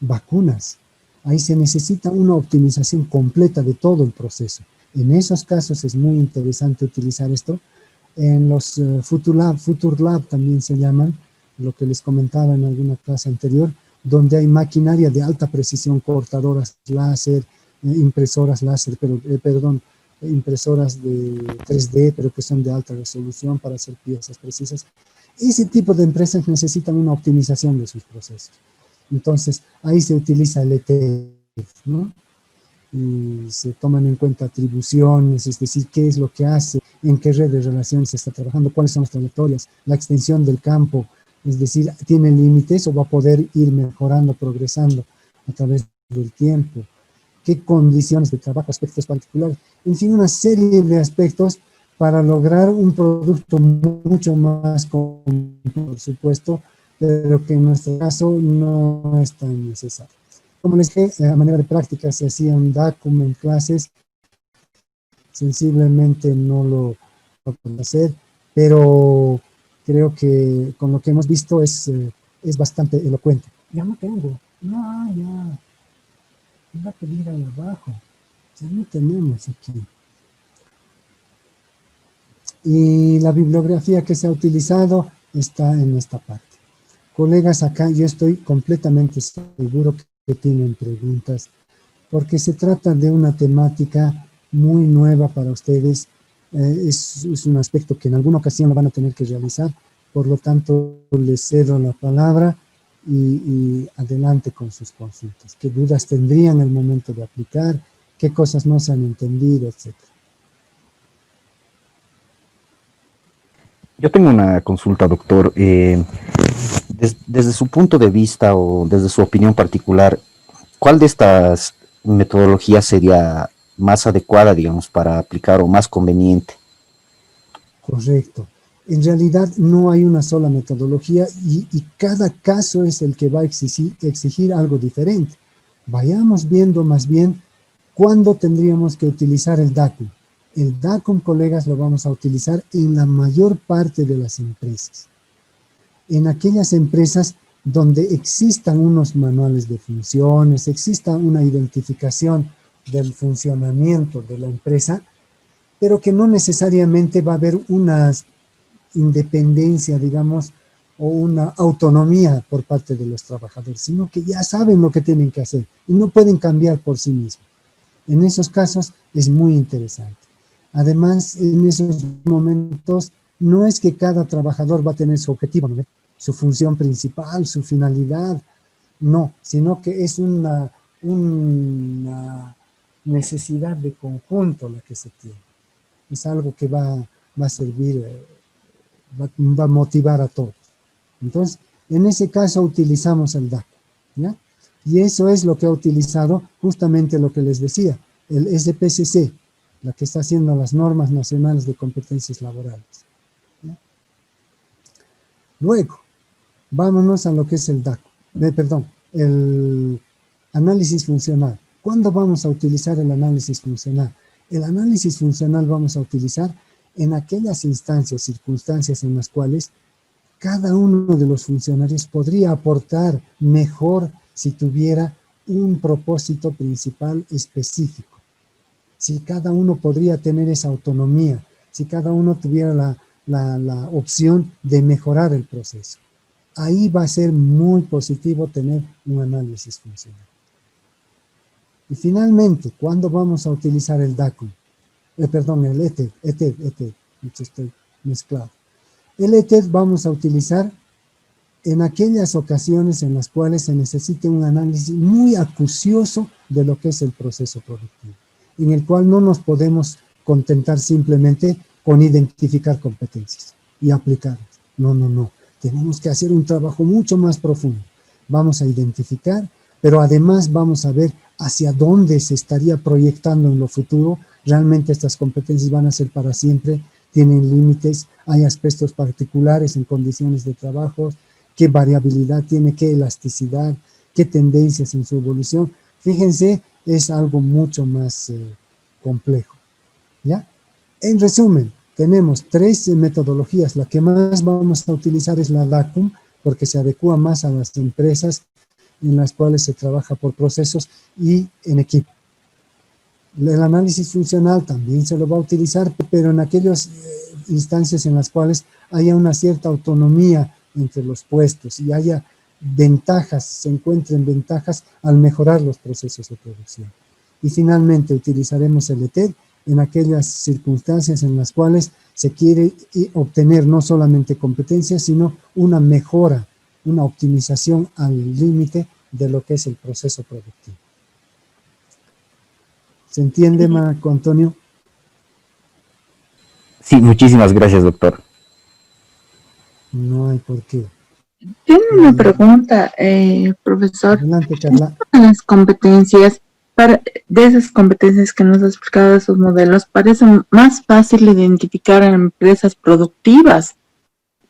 vacunas. Ahí se necesita una optimización completa de todo el proceso. En esos casos es muy interesante utilizar esto. En los Future Lab también se llaman, lo que les comentaba en alguna clase anterior, donde hay maquinaria de alta precisión, cortadoras láser, impresoras láser, impresoras de 3D, pero que son de alta resolución para hacer piezas precisas. Ese tipo de empresas necesitan una optimización de sus procesos. Entonces, ahí se utiliza el ETF, ¿no? Y se toman en cuenta atribuciones, es decir, qué es lo que hace, en qué red de relaciones se está trabajando, cuáles son las trayectorias, la extensión del campo, es decir, ¿tiene límites o va a poder ir mejorando, progresando a través del tiempo? ¿Qué condiciones de trabajo, aspectos particulares? En fin, una serie de aspectos para lograr un producto mucho más completo, por supuesto, pero que en nuestro caso no es tan necesario. Como les dije, a manera de práctica se hacía un DACUM en clases, sensiblemente no lo puedo hacer, pero creo que con lo que hemos visto es bastante elocuente. Ya no tengo, no, ya, iba a pedir ahí abajo, ya no tenemos aquí. Y la bibliografía que se ha utilizado está en esta parte. Colegas, acá yo estoy completamente seguro que tienen preguntas, porque se trata de una temática muy nueva para ustedes. Es un aspecto que en alguna ocasión lo van a tener que realizar, por lo tanto les cedo la palabra y adelante con sus consultas. ¿Qué dudas tendrían al momento de aplicar? ¿Qué cosas no se han entendido, etcétera? Yo tengo una consulta, doctor. Desde su punto de vista o desde su opinión particular, ¿cuál de estas metodologías sería más adecuada, digamos, para aplicar o más conveniente? Correcto. En realidad no hay una sola metodología y cada caso es el que va a exigir algo diferente. Vayamos viendo más bien cuándo tendríamos que utilizar el DACUM. El DACUM, colegas, lo vamos a utilizar en la mayor parte de las empresas. En aquellas empresas donde existan unos manuales de funciones, exista una identificación del funcionamiento de la empresa, pero que no necesariamente va a haber una independencia, digamos, o una autonomía por parte de los trabajadores, sino que ya saben lo que tienen que hacer y no pueden cambiar por sí mismos. En esos casos es muy interesante. Además, en esos momentos no es que cada trabajador va a tener su objetivo, ¿no? Su función principal, su finalidad, no, sino que es una necesidad de conjunto la que se tiene. Es algo que va a servir, va a motivar a todos. Entonces, en ese caso utilizamos el DACO, ¿ya? Y eso es lo que ha utilizado justamente lo que les decía, el SPCC, la que está haciendo las normas nacionales de competencias laborales, ¿ya? Luego, vámonos a lo que es el DACO, el análisis funcional. ¿Cuándo vamos a utilizar el análisis funcional? El análisis funcional vamos a utilizar en aquellas instancias, circunstancias en las cuales cada uno de los funcionarios podría aportar mejor si tuviera un propósito principal específico. Si cada uno podría tener esa autonomía, si cada uno tuviera la opción de mejorar el proceso. Ahí va a ser muy positivo tener un análisis funcional. Y finalmente, ¿cuándo vamos a utilizar el DACUM? El ETED, estoy mezclado. El ETED vamos a utilizar en aquellas ocasiones en las cuales se necesite un análisis muy acucioso de lo que es el proceso productivo, en el cual no nos podemos contentar simplemente con identificar competencias y aplicarlas. No. Tenemos que hacer un trabajo mucho más profundo. Vamos a identificar, pero además vamos a ver hacia dónde se estaría proyectando en lo futuro. Realmente estas competencias van a ser para siempre, tienen límites, hay aspectos particulares en condiciones de trabajo, qué variabilidad tiene, qué elasticidad, qué tendencias en su evolución. Fíjense, es algo mucho más complejo, ¿ya? En resumen, tenemos 3 metodologías. La que más vamos a utilizar es la DACUM, porque se adecua más a las empresas en las cuales se trabaja por procesos y en equipo. El análisis funcional también se lo va a utilizar, pero en aquellas instancias en las cuales haya una cierta autonomía entre los puestos y haya ventajas, se encuentren ventajas al mejorar los procesos de producción. Y finalmente utilizaremos el ETED en aquellas circunstancias en las cuales se quiere obtener no solamente competencias, sino una mejora, una optimización al límite de lo que es el proceso productivo. ¿Se entiende, Marco Antonio? Sí, muchísimas gracias, doctor. No hay por qué. Tengo una pregunta, profesor. Adelante, Carla. Las competencias, de esas competencias que nos has explicado, de esos modelos, parece más fácil identificar en empresas productivas.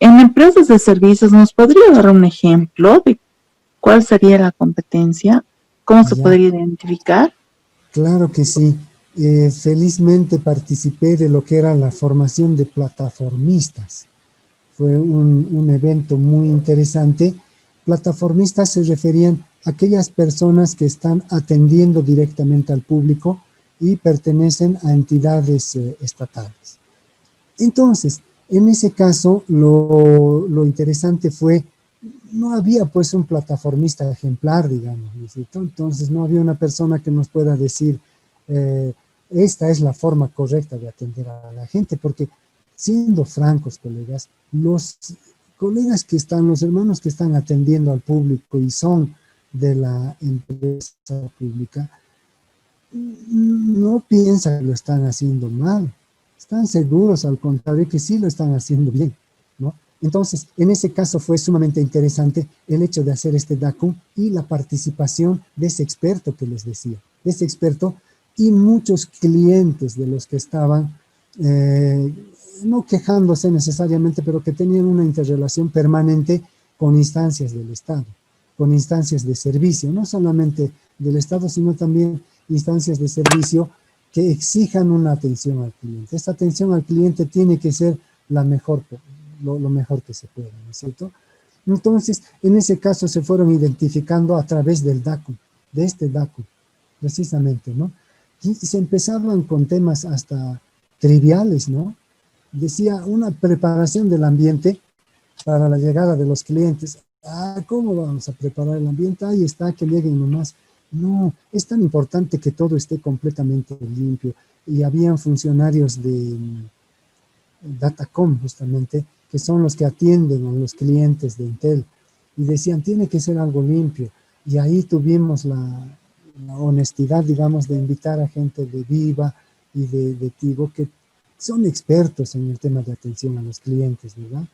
En empresas de servicios, ¿nos podría dar un ejemplo de cuál sería la competencia? ¿Cómo se Ya, podría identificar? claro que sí. Felizmente participé de lo que era la formación de plataformistas. Fue un evento muy interesante. Plataformistas se referían a aquellas personas que están atendiendo directamente al público y pertenecen a entidades estatales. Entonces, en ese caso, lo interesante fue, no había pues un plataformista ejemplar, digamos, ¿no es cierto? Entonces no había una persona que nos pueda decir, eh, esta es la forma correcta de atender a la gente, porque siendo francos, colegas, los colegas que están, los hermanos que están atendiendo al público y son de la empresa pública, no piensan que lo están haciendo mal, están seguros, al contrario, que sí lo están haciendo bien, ¿no? Entonces, en ese caso fue sumamente interesante el hecho de hacer este DACU y la participación de ese experto que les decía, de ese experto y muchos clientes de los que estaban, no quejándose necesariamente, pero que tenían una interrelación permanente con instancias del Estado, con instancias de servicio, no solamente del Estado, sino también instancias de servicio que exijan una atención al cliente. Esta atención al cliente tiene que ser la mejor, lo mejor que se pueda, ¿no es cierto? Entonces, en ese caso se fueron identificando a través del DACU, de este DACU, precisamente, ¿no? Y se empezaban con temas hasta triviales, ¿no? Decía, una preparación del ambiente para la llegada de los clientes. Ah, ¿cómo vamos a preparar el ambiente? Ahí está, que lleguen nomás. No, es tan importante que todo esté completamente limpio. Y habían funcionarios de Datacom, justamente, que son los que atienden a los clientes de Intel. Y decían, tiene que ser algo limpio. Y ahí tuvimos la honestidad, digamos, de invitar a gente de Viva y de Tigo, que son expertos en el tema de atención a los clientes, ¿verdad?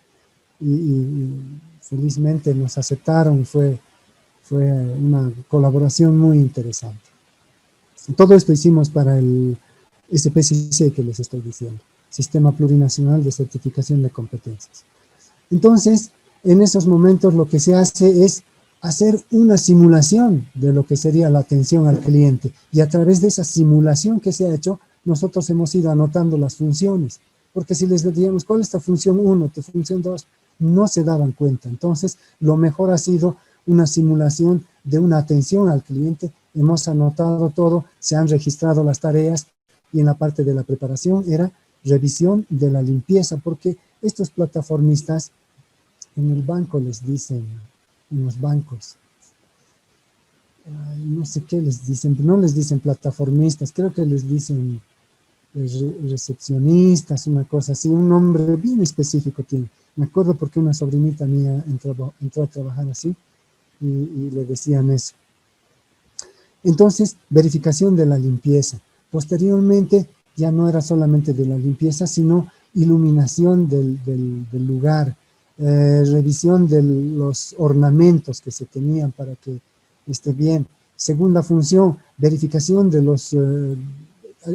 Y felizmente nos aceptaron, fue una colaboración muy interesante. Todo esto hicimos para el SPCC que les estoy diciendo, Sistema Plurinacional de Certificación de Competencias. Entonces, en esos momentos lo que se hace es hacer una simulación de lo que sería la atención al cliente, y a través de esa simulación que se ha hecho, nosotros hemos ido anotando las funciones, porque si les decíamos cuál es tu función 1, tu función 2, no se daban cuenta. Entonces, lo mejor ha sido una simulación de una atención al cliente. Hemos anotado todo, se han registrado las tareas, y en la parte de la preparación era revisión de la limpieza, porque estos plataformistas en el banco les dicen, en los bancos, no sé qué les dicen, no les dicen plataformistas, creo que les dicen recepcionistas, una cosa así, un nombre bien específico tiene. Me acuerdo porque una sobrinita mía entró a trabajar así y le decían eso. Entonces, verificación de la limpieza. Posteriormente, ya no era solamente de la limpieza, sino iluminación del lugar, revisión de los ornamentos que se tenían para que esté bien. Segunda función, verificación de los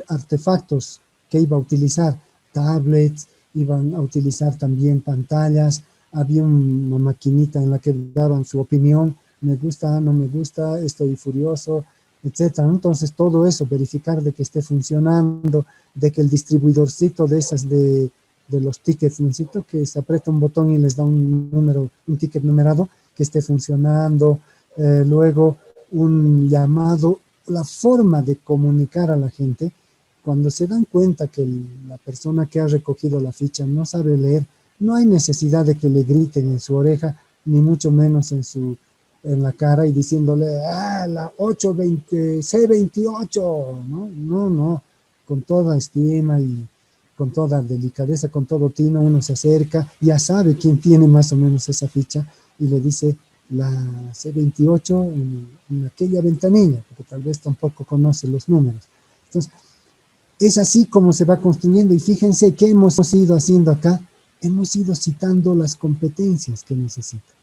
artefactos que iba a utilizar, tablets, iban a utilizar también pantallas, había una maquinita en la que daban su opinión, me gusta, no me gusta, estoy furioso, etcétera. Entonces todo eso, verificar de que esté funcionando, de que el distribuidorcito de esas de los tickets, necesito que se aprieta un botón y les da un número, un ticket numerado, que esté funcionando, luego un llamado, la forma de comunicar a la gente. Cuando se dan cuenta que la persona que ha recogido la ficha no sabe leer, no hay necesidad de que le griten en su oreja, ni mucho menos en la cara y diciéndole, la 820, C28, no, con toda estima y con toda delicadeza, con todo tino, uno se acerca, ya sabe quién tiene más o menos esa ficha y le dice la C28 en aquella ventanilla, porque tal vez tampoco conoce los números. Entonces, es así como se va construyendo, y fíjense qué hemos ido haciendo acá, hemos ido citando las competencias que necesita.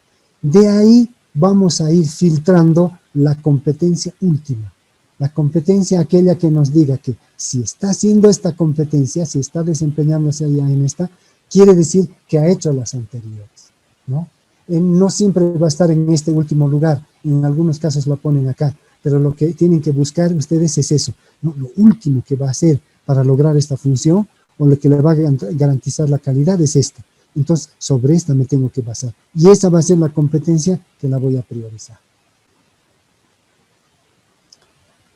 De ahí vamos a ir filtrando la competencia última, La competencia, aquella que nos diga que si está haciendo esta competencia, si está desempeñándose allá en esta, quiere decir que ha hecho las anteriores, ¿no? No siempre va a estar en este último lugar, en algunos casos lo ponen acá, pero lo que tienen que buscar ustedes es eso, ¿no? Lo último que va a hacer para lograr esta función o lo que le va a garantizar la calidad es esta. Entonces, sobre esta me tengo que basar. Y esa va a ser la competencia que la voy a priorizar.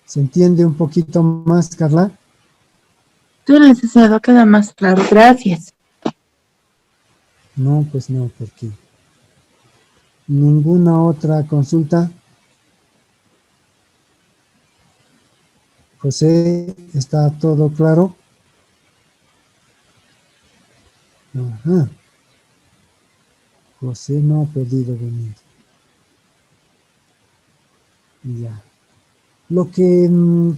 ¿Se entiende un poquito más, Carla? Sí, licenciado, queda más claro. Gracias. No, pues no, porque ninguna otra consulta. José, ¿está todo claro? Ajá. José no ha podido venir. Ya. Lo que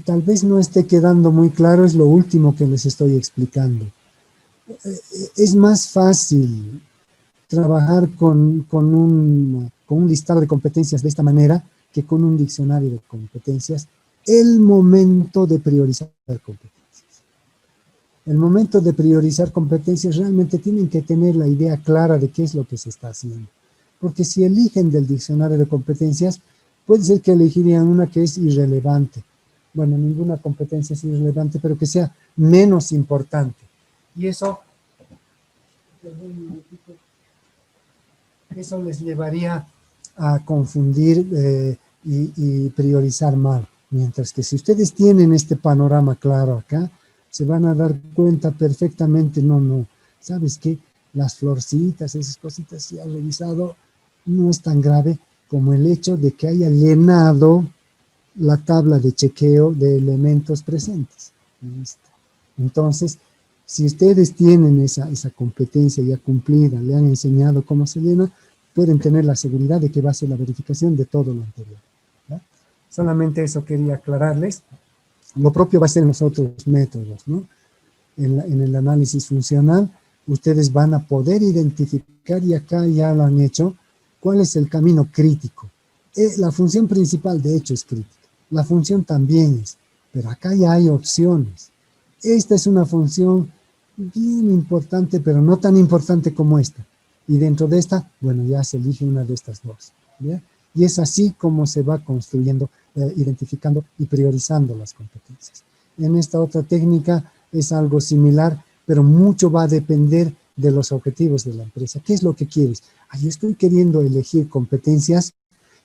tal vez no esté quedando muy claro es lo último que les estoy explicando. Es más fácil trabajar con un listado de competencias de esta manera que con un diccionario de competencias. El momento de priorizar competencias. El momento de priorizar competencias realmente tienen que tener la idea clara de qué es lo que se está haciendo. Porque si eligen del diccionario de competencias, puede ser que elegirían una que es irrelevante. Bueno, ninguna competencia es irrelevante, pero que sea menos importante. Y eso les llevaría a confundir y priorizar mal. Mientras que si ustedes tienen este panorama claro acá, se van a dar cuenta perfectamente, no, ¿sabes qué? Las florcitas, esas cositas, si ha revisado, no es tan grave como el hecho de que haya llenado la tabla de chequeo de elementos presentes. ¿Listo? Entonces, si ustedes tienen esa competencia ya cumplida, le han enseñado cómo se llena, pueden tener la seguridad de que va a ser la verificación de todo lo anterior. ¿Ya? Solamente eso quería aclararles. Lo propio va a ser en los otros métodos, ¿no? En el análisis funcional, ustedes van a poder identificar, y acá ya lo han hecho, cuál es el camino crítico. La función principal, de hecho, es crítica. La función también es, pero acá ya hay opciones. Esta es una función bien importante, pero no tan importante como esta. Y dentro de esta, bueno, ya se elige una de estas dos. ¿Ya? Y es así como se va construyendo, identificando y priorizando las competencias. En esta otra técnica es algo similar, pero mucho va a depender de los objetivos de la empresa. ¿Qué es lo que quieres? Yo estoy queriendo elegir competencias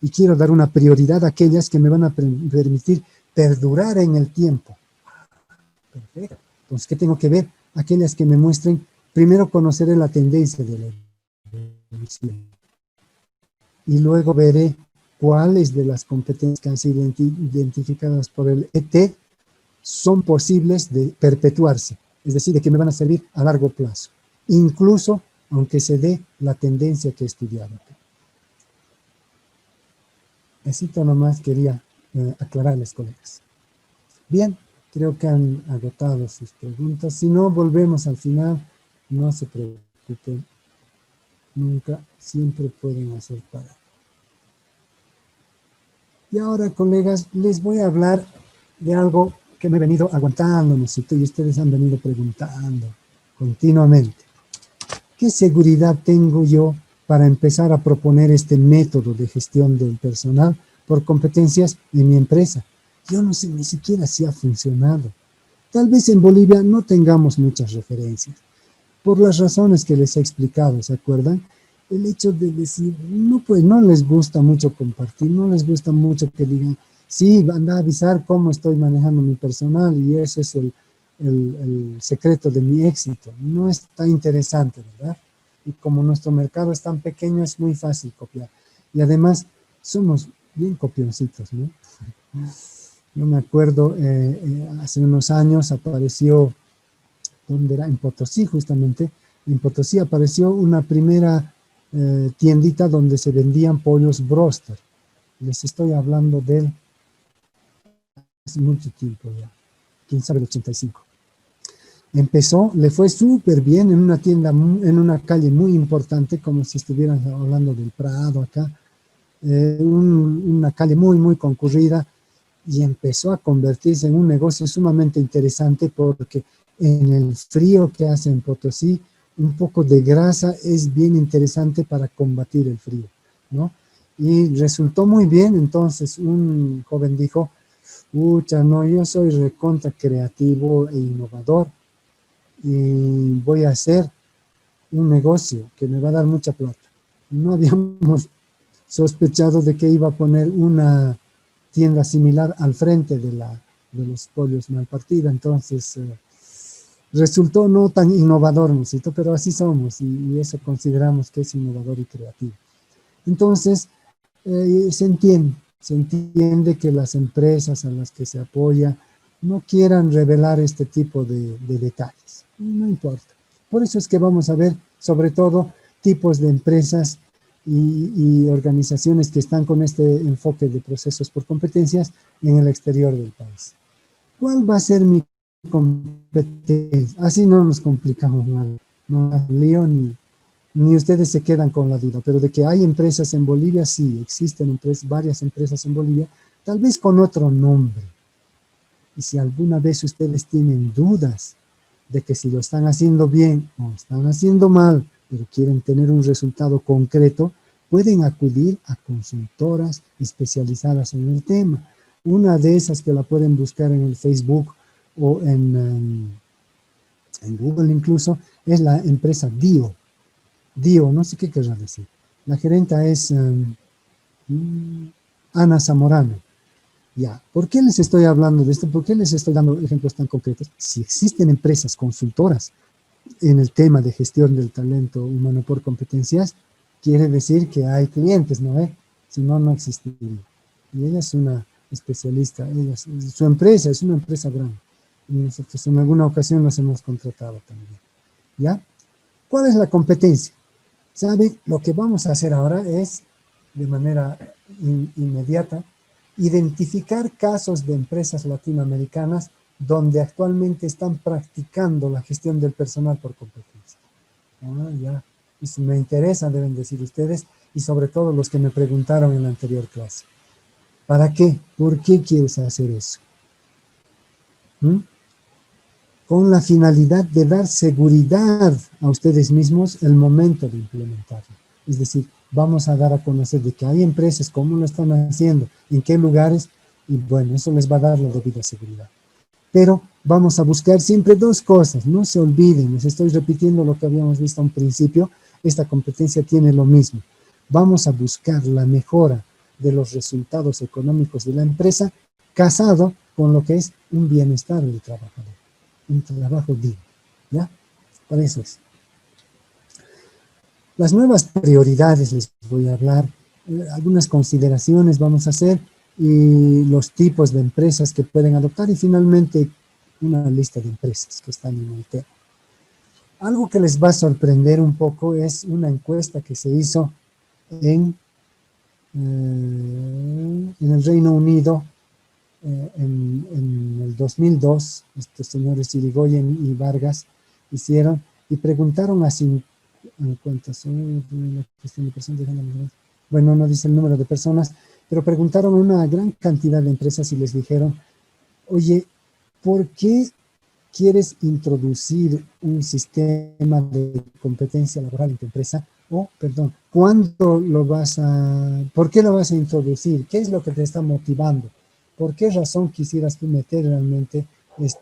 y quiero dar una prioridad a aquellas que me van a permitir perdurar en el tiempo. Perfecto. Entonces, ¿qué tengo que ver? Aquellas que me muestren, primero conoceré la tendencia de la evolución. Y luego veré cuáles de las competencias que han sido identificadas por el ET son posibles de perpetuarse, es decir, de que me van a servir a largo plazo, incluso aunque se dé la tendencia que he estudiado. Esto nomás quería aclararles, colegas. Bien, creo que han agotado sus preguntas. Si no, volvemos al final. No se preocupen. Nunca, siempre pueden hacer para. Y ahora, colegas, les voy a hablar de algo que me he venido aguantando, ¿no es cierto? Y ustedes han venido preguntando continuamente. ¿Qué seguridad tengo yo para empezar a proponer este método de gestión del personal por competencias en mi empresa? Yo no sé ni siquiera si ha funcionado. Tal vez en Bolivia no tengamos muchas referencias, por las razones que les he explicado, ¿se acuerdan? El hecho de decir, no, pues no les gusta mucho compartir, no les gusta mucho que digan, sí, anda a avisar cómo estoy manejando mi personal y ese es el secreto de mi éxito. No está interesante, ¿verdad? Y como nuestro mercado es tan pequeño, es muy fácil copiar. Y además, somos bien copioncitos, ¿no? Yo me acuerdo, hace unos años apareció, ¿dónde era? En Potosí, justamente. En Potosí apareció una primera tiendita donde se vendían pollos broster. Les estoy hablando de hace mucho tiempo ya, quién sabe, el 85. Empezó, le fue súper bien en una tienda, en una calle muy importante, como si estuvieran hablando del Prado acá, una calle muy, muy concurrida, y empezó a convertirse en un negocio sumamente interesante porque en el frío que hace en Potosí, un poco de grasa es bien interesante para combatir el frío, ¿no? Y resultó muy bien, entonces un joven dijo, pucha, no, yo soy recontra creativo e innovador y voy a hacer un negocio que me va a dar mucha plata. No habíamos sospechado de que iba a poner una tienda similar al frente de los pollos Malpartida, entonces resultó no tan innovador, ¿no es cierto? Pero así somos y eso consideramos que es innovador y creativo. Entonces, se entiende que las empresas a las que se apoya no quieran revelar este tipo de detalles, no importa. Por eso es que vamos a ver sobre todo tipos de empresas y organizaciones que están con este enfoque de procesos por competencias en el exterior del país. ¿Cuál va a ser mi competencia? Así no nos complicamos nada, no hay lío ni ustedes se quedan con la duda, pero de que hay empresas en Bolivia, sí, existen varias empresas en Bolivia, tal vez con otro nombre. Y si alguna vez ustedes tienen dudas de que si lo están haciendo bien o están haciendo mal, pero quieren tener un resultado concreto, pueden acudir a consultoras especializadas en el tema. Una de esas que la pueden buscar en el Facebook o en Google incluso, es la empresa DIO. DIO, no sé qué querrá decir. La gerenta es Ana Zamorano. Ya, ¿por qué les estoy hablando de esto? ¿Por qué les estoy dando ejemplos tan concretos? Si existen empresas consultoras en el tema de gestión del talento humano por competencias, quiere decir que hay clientes, ¿no? Si no, no existiría. Y ella es una especialista, su empresa es una empresa grande. Y nosotros en alguna ocasión nos hemos contratado también. ¿Ya? ¿Cuál es la competencia? ¿Sabe? Lo que vamos a hacer ahora es, de manera inmediata, identificar casos de empresas latinoamericanas donde actualmente están practicando la gestión del personal por competencia. Ya, eso me interesa, deben decir ustedes, y sobre todo los que me preguntaron en la anterior clase. ¿Para qué? ¿Por qué quieres hacer eso? Con la finalidad de dar seguridad a ustedes mismos el momento de implementarlo. Es decir, vamos a dar a conocer de que hay empresas, cómo lo están haciendo, en qué lugares, y bueno, eso les va a dar la debida seguridad. Pero vamos a buscar siempre dos cosas, no se olviden, les estoy repitiendo lo que habíamos visto a un principio, esta competencia tiene lo mismo. Vamos a buscar la mejora de los resultados económicos de la empresa casado con lo que es un bienestar del trabajador, un trabajo digno, ¿ya? Para eso es. Las nuevas prioridades les voy a hablar, algunas consideraciones vamos a hacer y los tipos de empresas que pueden adoptar y finalmente una lista de empresas que están en el tema. Algo que les va a sorprender un poco es una encuesta que se hizo en el Reino Unido en el 2002, estos señores Irigoyen y Vargas hicieron y preguntaron a ¿cuántas son? Bueno, no dice el número de personas, pero preguntaron a una gran cantidad de empresas y les dijeron, oye, ¿por qué quieres introducir un sistema de competencia laboral en tu empresa? O, perdón, ¿cuándo por qué lo vas a introducir? ¿Qué es lo que te está motivando? ¿Por qué razón quisieras tú meter realmente esto?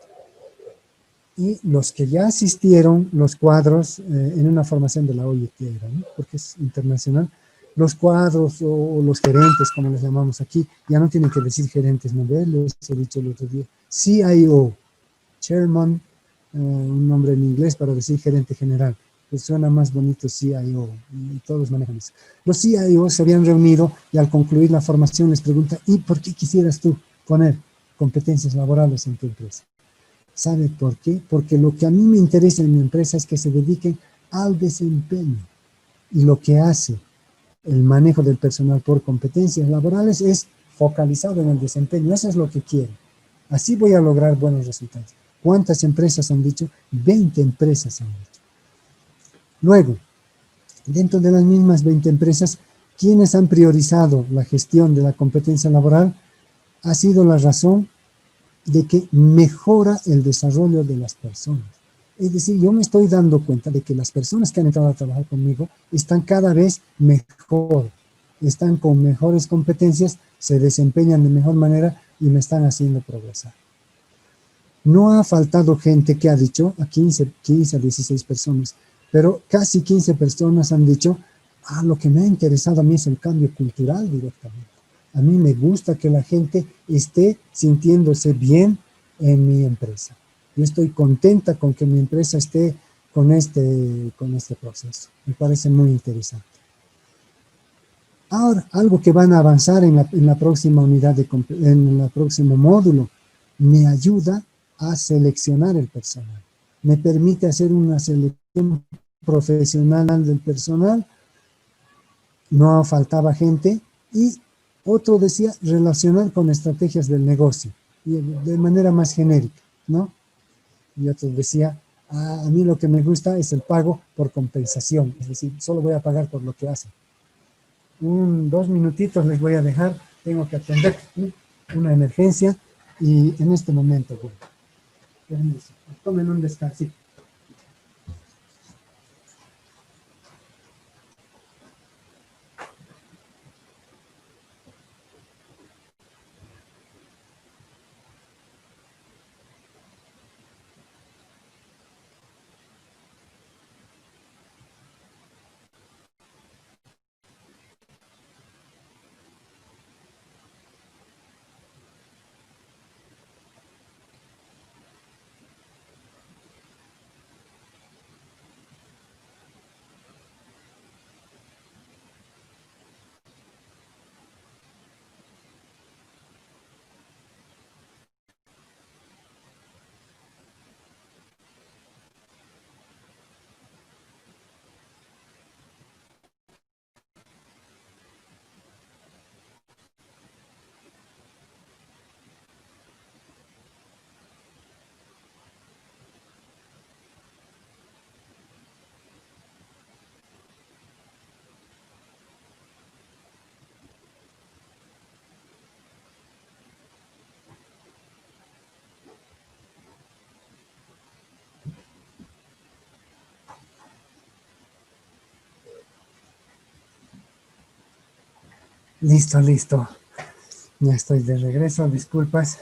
Y los que ya asistieron, los cuadros, en una formación de la OIT, ¿no? Porque es internacional, los cuadros o los gerentes, como les llamamos aquí, ya no tienen que decir gerentes, ¿no? Les he dicho el otro día, CIO, Chairman, un nombre en inglés para decir gerente general, pues suena más bonito CIO, y todos manejan eso. Los CIO se habían reunido y al concluir la formación les pregunta, ¿y por qué quisieras tú poner competencias laborales en tu empresa? ¿Sabe por qué? Porque lo que a mí me interesa en mi empresa es que se dediquen al desempeño. Y lo que hace el manejo del personal por competencias laborales es focalizado en el desempeño. Eso es lo que quiero. Así voy a lograr buenos resultados. ¿Cuántas empresas han dicho? 20 empresas han dicho. Luego, dentro de las mismas 20 empresas, ¿quiénes han priorizado la gestión de la competencia laboral? ha sido la razón de que mejora el desarrollo de las personas. Es decir, yo me estoy dando cuenta de que las personas que han entrado a trabajar conmigo están cada vez mejor, están con mejores competencias, se desempeñan de mejor manera y me están haciendo progresar. No ha faltado gente que ha dicho, a 15 a 16 personas, pero casi 15 personas han dicho, lo que me ha interesado a mí es el cambio cultural directamente. A mí me gusta que la gente esté sintiéndose bien en mi empresa. Yo estoy contenta con que mi empresa esté con este proceso. Me parece muy interesante. Ahora, algo que van a avanzar en la próxima unidad, en el próximo módulo, me ayuda a seleccionar el personal. Me permite hacer una selección profesional del personal. No faltaba gente. Y otro decía relacionar con estrategias del negocio, de manera más genérica, ¿no? Y otro decía, a mí lo que me gusta es el pago por compensación, es decir, solo voy a pagar por lo que hacen. 2 minutitos les voy a dejar, tengo que atender una emergencia y en este momento, bueno, tomen un descansito. Listo. Ya estoy de regreso, disculpas.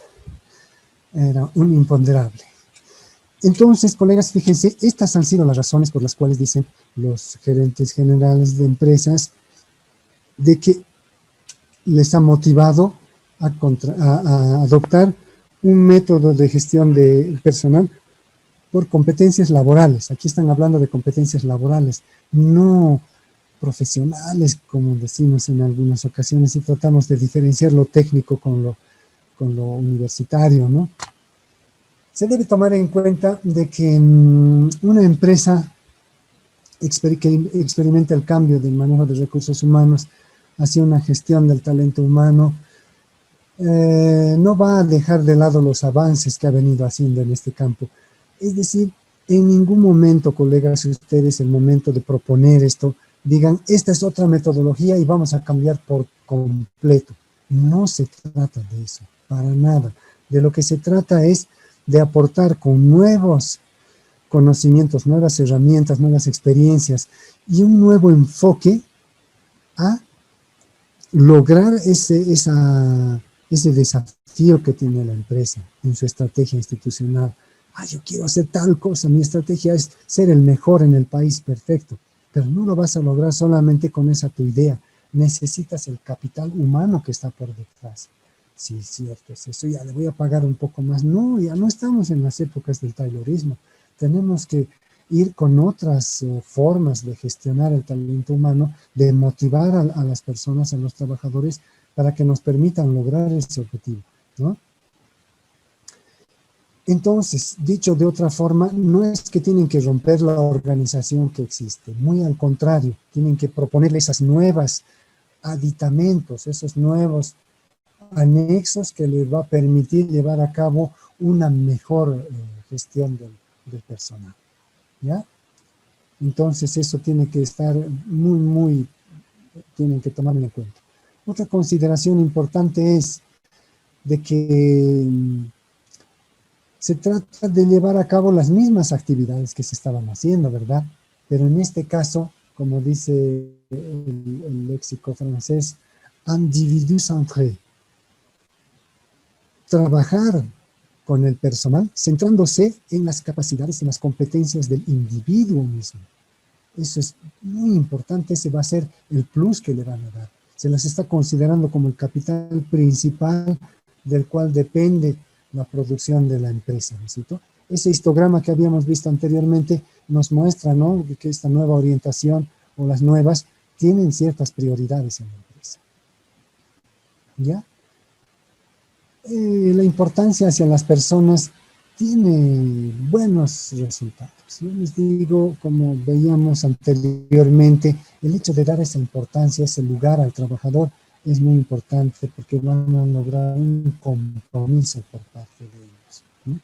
Era un imponderable. Entonces, colegas, fíjense, estas han sido las razones por las cuales dicen los gerentes generales de empresas de que les ha motivado a adoptar un método de gestión de personal por competencias laborales. Aquí están hablando de competencias laborales, no profesionales, como decimos en algunas ocasiones, y tratamos de diferenciar lo técnico con lo universitario, ¿no? Se debe tomar en cuenta de que una empresa que experimenta el cambio del manejo de recursos humanos hacia una gestión del talento humano, no va a dejar de lado los avances que ha venido haciendo en este campo. Es decir, en ningún momento, colegas, ustedes, el momento de proponer esto, digan, esta es otra metodología y vamos a cambiar por completo. No se trata de eso, para nada. De lo que se trata es de aportar con nuevos conocimientos, nuevas herramientas, nuevas experiencias y un nuevo enfoque a lograr ese desafío que tiene la empresa en su estrategia institucional. Yo quiero hacer tal cosa, mi estrategia es ser el mejor en el país, perfecto, pero no lo vas a lograr solamente con esa tu idea, necesitas el capital humano que está por detrás. Sí, cierto, es eso, ya le voy a pagar un poco más. No, ya no estamos en las épocas del taylorismo, tenemos que ir con otras formas de gestionar el talento humano, de motivar a las personas, a los trabajadores, para que nos permitan lograr ese objetivo, ¿no? Entonces, dicho de otra forma, no es que tienen que romper la organización que existe, muy al contrario, tienen que proponerle esas nuevas aditamentos, esos nuevos anexos que les va a permitir llevar a cabo una mejor gestión del personal, ¿ya? Entonces eso tiene que estar tienen que tomarlo en cuenta. Otra consideración importante es, de que se trata de llevar a cabo las mismas actividades que se estaban haciendo, ¿verdad? Pero en este caso, como dice el léxico francés, individu centré, trabajar con el personal centrándose en las capacidades, en las competencias del individuo mismo. Eso es muy importante, ese va a ser el plus que le van a dar. Se las está considerando como el capital principal del cual depende la producción de la empresa, ¿no es cierto? Ese histograma que habíamos visto anteriormente nos muestra, ¿no?, que esta nueva orientación o las nuevas tienen ciertas prioridades en la empresa. ¿Ya? La importancia hacia las personas tiene buenos resultados. Yo les digo, como veíamos anteriormente, el hecho de dar esa importancia, ese lugar al trabajador es muy importante porque van a lograr un compromiso por parte de ellos, ¿no?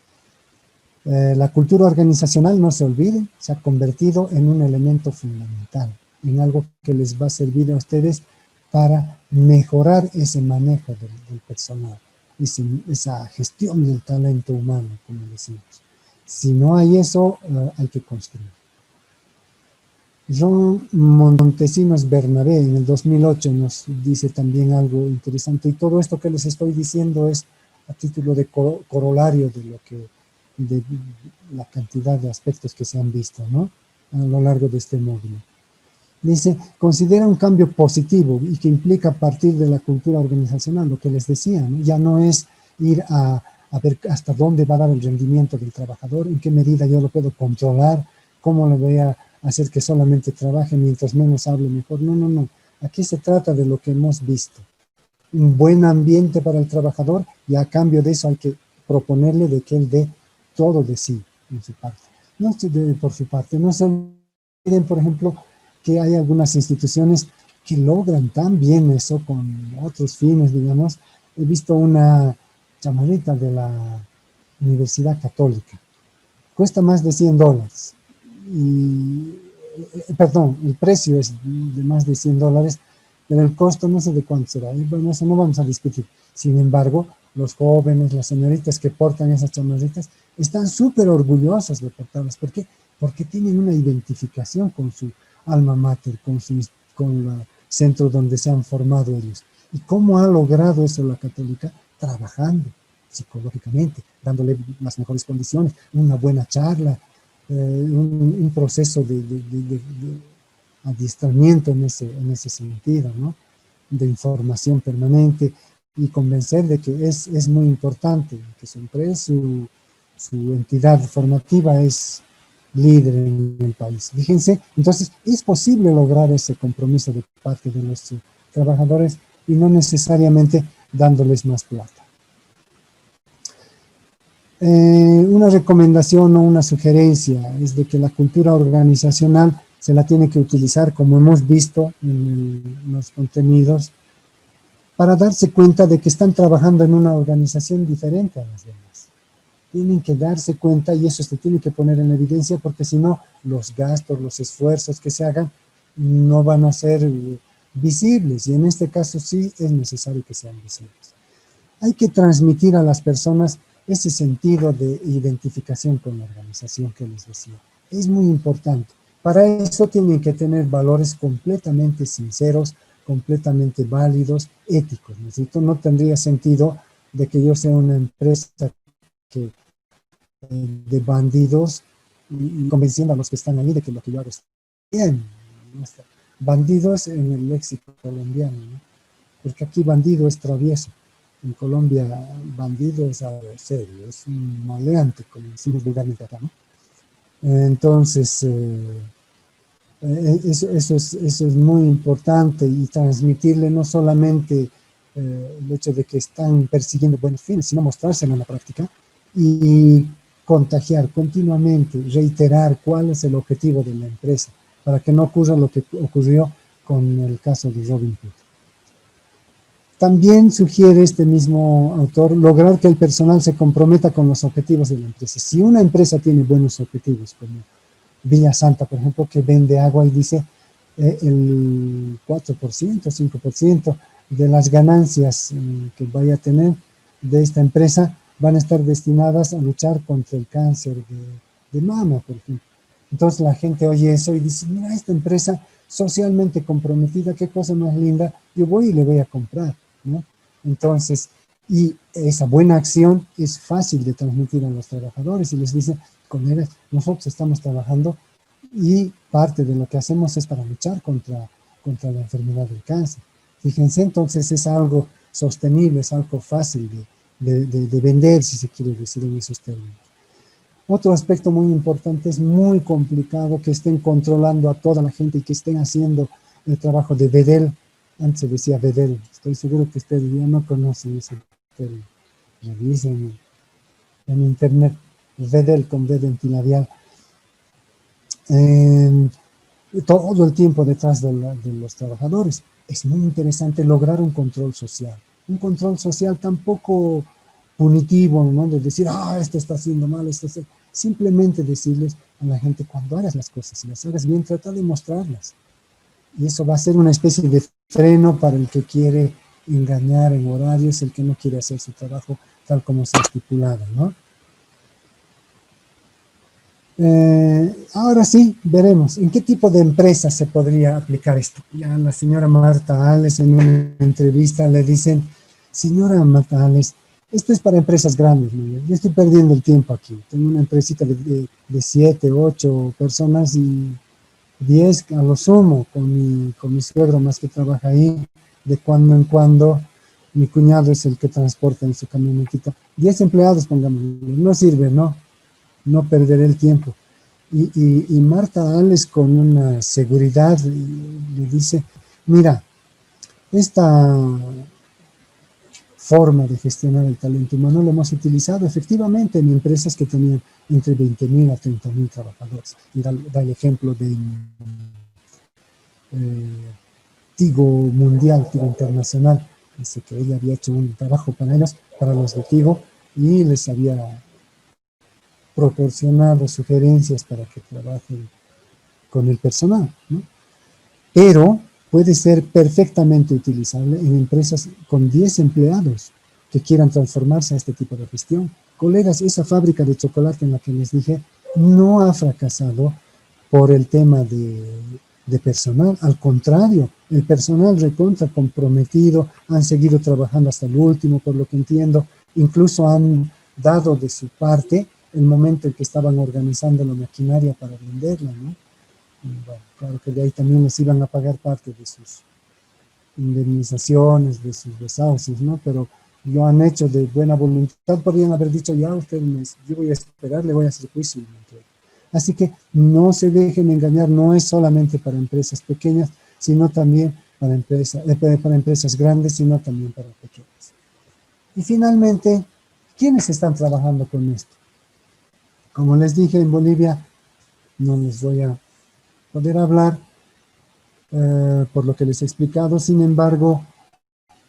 La cultura organizacional, no se olviden, se ha convertido en un elemento fundamental, en algo que les va a servir a ustedes para mejorar ese manejo del personal, esa gestión del talento humano, como decimos. Si no hay eso, hay que construir. Jean Montesinos Bernabé en el 2008 nos dice también algo interesante, y todo esto que les estoy diciendo es a título de corolario de la cantidad de aspectos que se han visto, ¿no?, a lo largo de este módulo. Dice, considera un cambio positivo y que implica partir de la cultura organizacional, lo que les decía, ¿no? Ya no es ir a ver hasta dónde va a dar el rendimiento del trabajador, en qué medida yo lo puedo controlar, cómo le voy a hacer que solamente trabaje, mientras menos hable mejor. No, no, no. Aquí se trata de lo que hemos visto. Un buen ambiente para el trabajador, y a cambio de eso hay que proponerle de que él dé todo de sí en su parte. No se debe por su parte. No se olviden, por ejemplo, que hay algunas instituciones que logran tan bien eso con otros fines, digamos. He visto una chamarrita de la Universidad Católica. Cuesta más de $100. Perdón, el precio es de más de $100, pero el costo no sé de cuánto será. Y bueno, eso no vamos a discutir. Sin embargo, los jóvenes, las señoritas que portan esas chamarritas, están súper orgullosos de portarlas. ¿Por qué? Porque tienen una identificación con su alma mater, con el centro donde se han formado ellos. ¿Y cómo ha logrado eso la Católica? Trabajando psicológicamente, dándole las mejores condiciones, una buena charla, un proceso de adiestramiento en ese sentido, ¿no?, de información permanente, y convencer de que es muy importante, que siempre su entidad formativa es líder en el país. Fíjense, entonces es posible lograr ese compromiso de parte de los trabajadores y no necesariamente dándoles más plata. Una recomendación o una sugerencia es de que la cultura organizacional se la tiene que utilizar, como hemos visto en los contenidos, para darse cuenta de que están trabajando en una organización diferente a las demás. Tienen que darse cuenta, y eso se tiene que poner en evidencia, porque si no, los gastos, los esfuerzos que se hagan no van a ser visibles, y en este caso sí es necesario que sean visibles. Hay que transmitir a las personas ese sentido de identificación con la organización que les decía. Es muy importante. Para eso tienen que tener valores completamente sinceros, completamente válidos, éticos, ¿no es cierto? No tendría sentido de que yo sea una empresa de bandidos y convenciendo a los que están ahí de que lo que yo hago está bien. Bandidos en el léxico colombiano, ¿no? Porque aquí bandido es travieso. En Colombia, bandido es algo serio, es un maleante, como decimos vulgarmente acá, ¿no? Entonces, eso es muy importante, y transmitirle no solamente el hecho de que están persiguiendo buenos fines, sino mostrárselo en la práctica y contagiar continuamente, reiterar cuál es el objetivo de la empresa, para que no ocurra lo que ocurrió con el caso de Robin Hood. También sugiere este mismo autor lograr que el personal se comprometa con los objetivos de la empresa. Si una empresa tiene buenos objetivos, como Villa Santa, por ejemplo, que vende agua y dice el 4%, 5% de las ganancias que vaya a tener de esta empresa van a estar destinadas a luchar contra el cáncer de mama, por ejemplo. Entonces la gente oye eso y dice, mira, esta empresa socialmente comprometida, qué cosa más linda, yo voy y le voy a comprar, ¿no? Entonces, y esa buena acción es fácil de transmitir a los trabajadores y les dice, colegas, nosotros estamos trabajando y parte de lo que hacemos es para luchar contra la enfermedad del cáncer. Fíjense, entonces es algo sostenible, es algo fácil de vender, si se quiere decir en esos términos. Otro aspecto muy importante, es muy complicado que estén controlando a toda la gente y que estén haciendo el trabajo de vedel. Antes se decía vedel, estoy seguro que ustedes ya no conocen ese término. Revisen en internet, vedel con V ventilabial. Todo el tiempo detrás de los trabajadores. Es muy interesante lograr un control social. Un control social tampoco punitivo, ¿no? De decir, esto está haciendo mal, esto está... Simplemente decirles a la gente, cuando hagas las cosas, si las hagas bien, trata de mostrarlas. Y eso va a ser una especie de freno para el que quiere engañar en horarios, el que no quiere hacer su trabajo tal como se ha estipulado, ¿no? Ahora sí, veremos en qué tipo de empresas se podría aplicar esto. Ya la señora Marta Ales en una entrevista le dicen, señora Marta Ales, esto es para empresas grandes, ¿no? Yo estoy perdiendo el tiempo aquí. Tengo una empresita de 7, 8 personas y 10 a lo sumo con mi suegro más que trabaja ahí. De cuando en cuando mi cuñado es el que transporta en su camionetita. 10 empleados, pongamos, no sirve, ¿no? No perderé el tiempo. Y Marta Ales con una seguridad le dice, mira, esta forma de gestionar el talento humano lo hemos utilizado efectivamente en empresas que tenían entre 20.000 a 30.000 trabajadores. Y da el ejemplo de Tigo Mundial, Tigo Internacional. Dice que ella había hecho un trabajo para ellos, para los de Tigo, y les había proporcionado sugerencias para que trabajen con el personal, ¿no? Pero puede ser perfectamente utilizable en empresas con 10 empleados que quieran transformarse a este tipo de gestión. Colegas, esa fábrica de chocolate en la que les dije no ha fracasado por el tema de personal. Al contrario, el personal recontra comprometido, han seguido trabajando hasta el último, por lo que entiendo, incluso han dado de su parte el momento en que estaban organizando la maquinaria para venderla, ¿no? Bueno, claro que de ahí también les iban a pagar parte de sus indemnizaciones, de sus desahucios, ¿no? Pero lo han hecho de buena voluntad, podrían haber dicho, ya usted, yo voy a esperar, le voy a hacer juicio. Así que no se dejen engañar, no es solamente para empresas pequeñas, sino también para empresas grandes, sino también para pequeñas. Y finalmente, ¿quiénes están trabajando con esto? Como les dije, en Bolivia no les voy a poder hablar por lo que les he explicado. Sin embargo,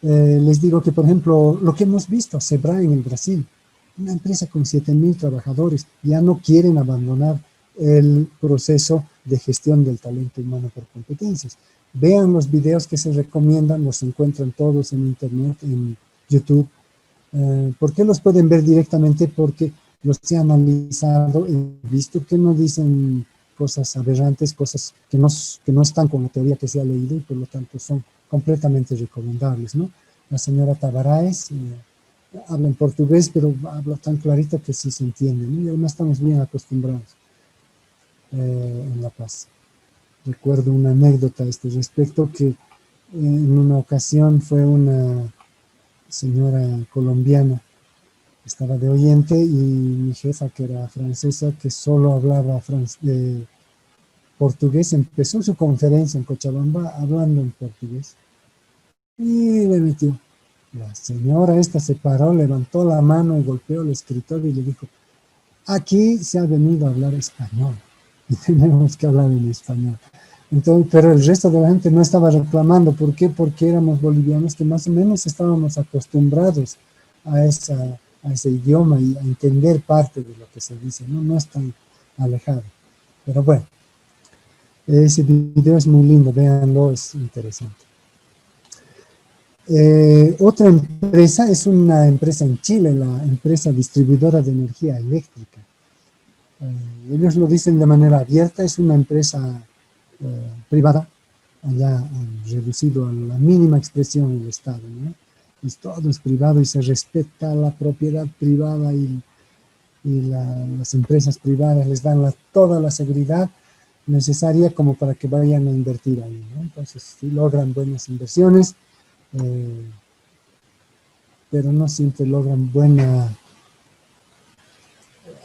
les digo que, por ejemplo, lo que hemos visto, Sebrae en el Brasil, una empresa con 7.000 trabajadores, ya no quieren abandonar el proceso de gestión del talento humano por competencias. Vean los videos que se recomiendan, los encuentran todos en internet, en YouTube. ¿Por qué los pueden ver directamente? Porque los he analizado, he visto que no dicen cosas aberrantes, cosas que no están con la teoría que se ha leído y por lo tanto son completamente recomendables, ¿no? La señora Tabaraes habla en portugués, pero habla tan clarito que sí se entiende, ¿no? Y además estamos bien acostumbrados en La Paz. Recuerdo una anécdota a este respecto, que en una ocasión fue una señora colombiana, estaba de oyente, y mi jefa, que era francesa, que solo hablaba portugués, empezó su conferencia en Cochabamba hablando en portugués y le metió. La señora esta se paró, levantó la mano y golpeó el escritorio y le dijo, aquí se ha venido a hablar español y tenemos que hablar en español. Entonces, pero el resto de la gente no estaba reclamando. ¿Por qué? Porque éramos bolivianos que más o menos estábamos acostumbrados a ese idioma y a entender parte de lo que se dice, ¿no? No es tan alejado. Pero bueno, ese video es muy lindo, véanlo, es interesante. Otra empresa es una empresa en Chile, la empresa distribuidora de energía eléctrica. Ellos lo dicen de manera abierta, es una empresa privada, allá reducido a la mínima expresión del Estado, ¿no? Todo es privado y se respeta la propiedad privada y las empresas privadas les dan toda la seguridad necesaria como para que vayan a invertir ahí, ¿no? Entonces, sí logran buenas inversiones, pero no siempre logran buena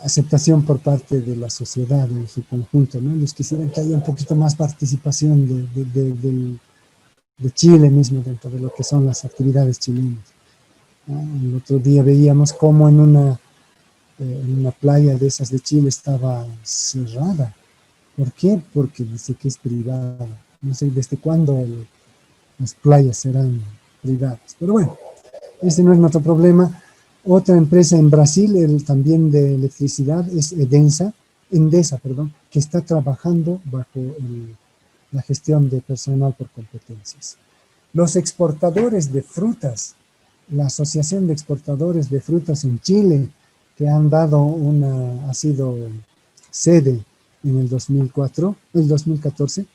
aceptación por parte de la sociedad en su conjunto, ¿no? Ellos quisieran que haya un poquito más participación de Chile mismo dentro de lo que son las actividades chilenas. El otro día veíamos cómo en una playa de esas de Chile estaba cerrada. ¿Por qué? Porque dice que es privada. No sé desde cuándo las playas serán privadas. Pero bueno, ese no es nuestro problema. Otra empresa en Brasil, también de electricidad, es Endesa, que está trabajando bajo la gestión de personal por competencias. Los exportadores de frutas, la Asociación de Exportadores de Frutas en Chile, que ha sido sede en el 2014,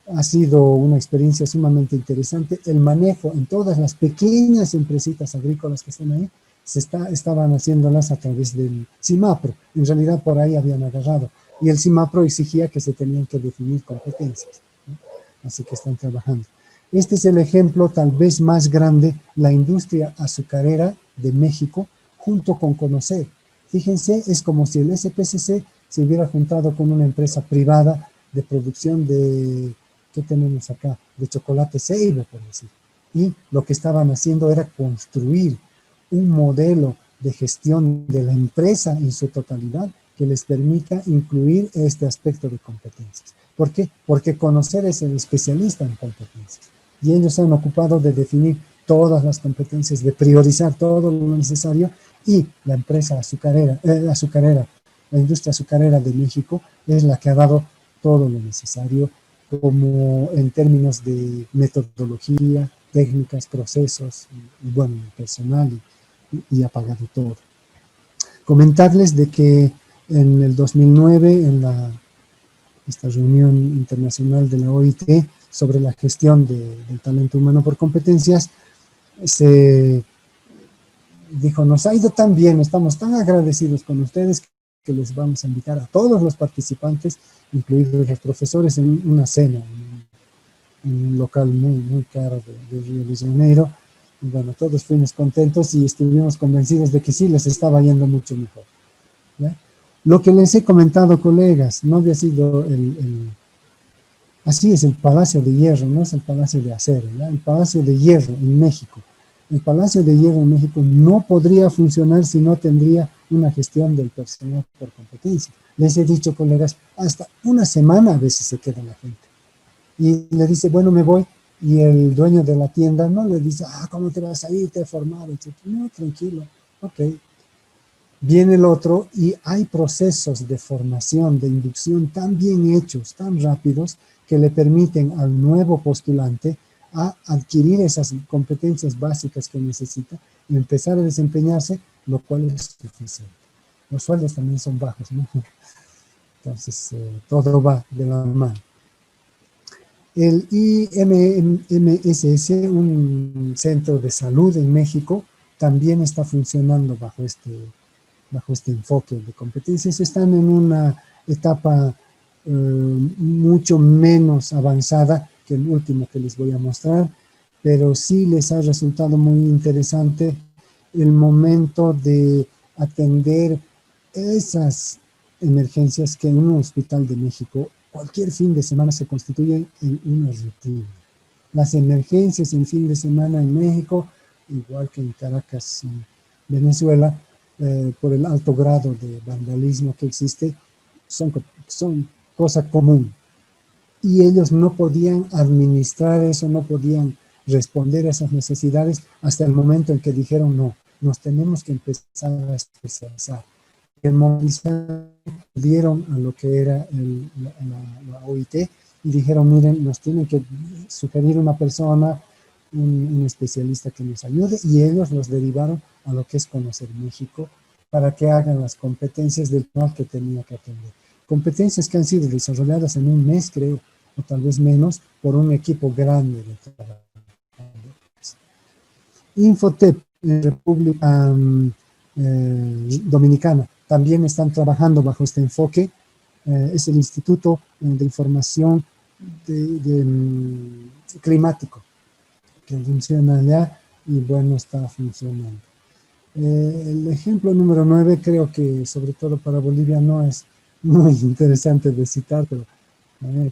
ha sido una experiencia sumamente interesante. El manejo en todas las pequeñas empresitas agrícolas que están ahí, estaban haciéndolas a través del CIMAPRO. En realidad por ahí habían agarrado. Y el CIMAPRO exigía que se tenían que definir competencias, ¿no? Así que están trabajando. Este es el ejemplo tal vez más grande, la industria azucarera de México, junto con Conocer. Fíjense, es como si el SPCC se hubiera juntado con una empresa privada de producción de, ¿qué tenemos acá? De chocolate Seibo, por decir. Y lo que estaban haciendo era construir un modelo de gestión de la empresa en su totalidad que les permita incluir este aspecto de competencias. ¿Por qué? Porque Conocer es el especialista en competencias. Y ellos se han ocupado de definir todas las competencias, de priorizar todo lo necesario, y la empresa azucarera, la industria azucarera de México es la que ha dado todo lo necesario, como en términos de metodología, técnicas, procesos, y bueno, personal, y ha pagado todo. Comentarles de que en el 2009, en esta reunión internacional de la OIT sobre la gestión del talento humano por competencias, se dijo, nos ha ido tan bien, estamos tan agradecidos con ustedes que les vamos a invitar a todos los participantes, incluidos los profesores, en una cena, en un local muy, muy caro de Río de Janeiro. Y bueno, todos fuimos contentos y estuvimos convencidos de que sí les estaba yendo mucho mejor, ¿ya? Lo que les he comentado, colegas, no había sido así es el Palacio de Hierro, no es el Palacio de Acero, ¿ya? El Palacio de Hierro en México. El Palacio de Hierro en México no podría funcionar si no tendría una gestión del personal por competencia. Les he dicho, colegas, hasta una semana a veces se queda la gente. Y le dice, bueno, me voy. Y el dueño de la tienda no le dice, ¿cómo te vas a ir? Te he formado, etc. No, tranquilo, ok. Viene el otro y hay procesos de formación, de inducción tan bien hechos, tan rápidos, que le permiten al nuevo postulante a adquirir esas competencias básicas que necesita y empezar a desempeñarse, lo cual es suficiente. Los sueldos también son bajos, ¿no? Entonces, todo va de la mano. El IMMSS, un centro de salud en México, también está funcionando bajo este enfoque de competencias. Están en una etapa mucho menos avanzada que el último que les voy a mostrar, pero sí les ha resultado muy interesante el momento de atender esas emergencias que en un hospital de México cualquier fin de semana se constituyen en una rutina. Las emergencias en fin de semana en México, igual que en Caracas, en Venezuela, por el alto grado de vandalismo que existe, son cosa común. Y ellos no podían administrar eso, no podían responder a esas necesidades hasta el momento en que dijeron, no, nos tenemos que empezar a especializar. El movilizar dieron a lo que era la OIT y dijeron, miren, nos tienen que sugerir una persona un especialista que nos ayude, y ellos los derivaron a lo que es Conocer México para que hagan las competencias del manual que tenía que aprender. Competencias que han sido desarrolladas en un mes, creo, o tal vez menos, por un equipo grande de trabajadores. Infotep, en República Dominicana, también están trabajando bajo este enfoque. Es el Instituto de Información Climático, que funciona allá y bueno, está funcionando. El ejemplo número 9 creo que sobre todo para Bolivia no es muy interesante de citar, pero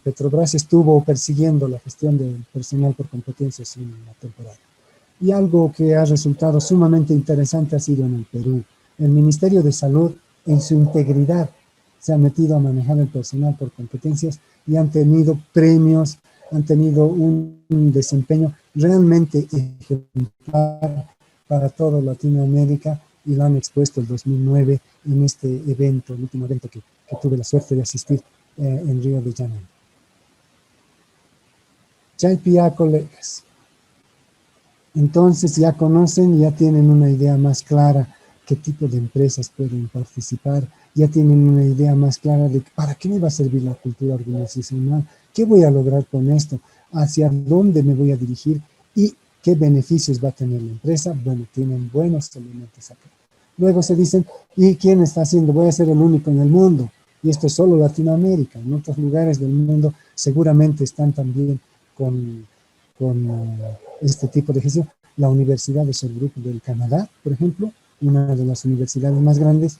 Petrobras estuvo persiguiendo la gestión del personal por competencias en la temporada. Y algo que ha resultado sumamente interesante ha sido en el Perú. El Ministerio de Salud en su integridad se ha metido a manejar el personal por competencias y han tenido premios, han tenido un desempeño realmente ejemplar para toda Latinoamérica y lo han expuesto el 2009 en este evento, el último evento que tuve la suerte de asistir en Río de Janeiro. Chaypia, colegas. Entonces ya conocen, ya tienen una idea más clara qué tipo de empresas pueden participar, ya tienen una idea más clara de para qué me va a servir la cultura organizacional, qué voy a lograr con esto, hacia dónde me voy a dirigir y qué beneficios va a tener la empresa. Bueno, tienen buenos elementos acá. Luego se dicen, ¿y quién está haciendo? Voy a ser el único en el mundo. Y esto es solo Latinoamérica. En otros lugares del mundo seguramente están también con este tipo de gestión. La Universidad de Sherbrooke del Canadá, por ejemplo, una de las universidades más grandes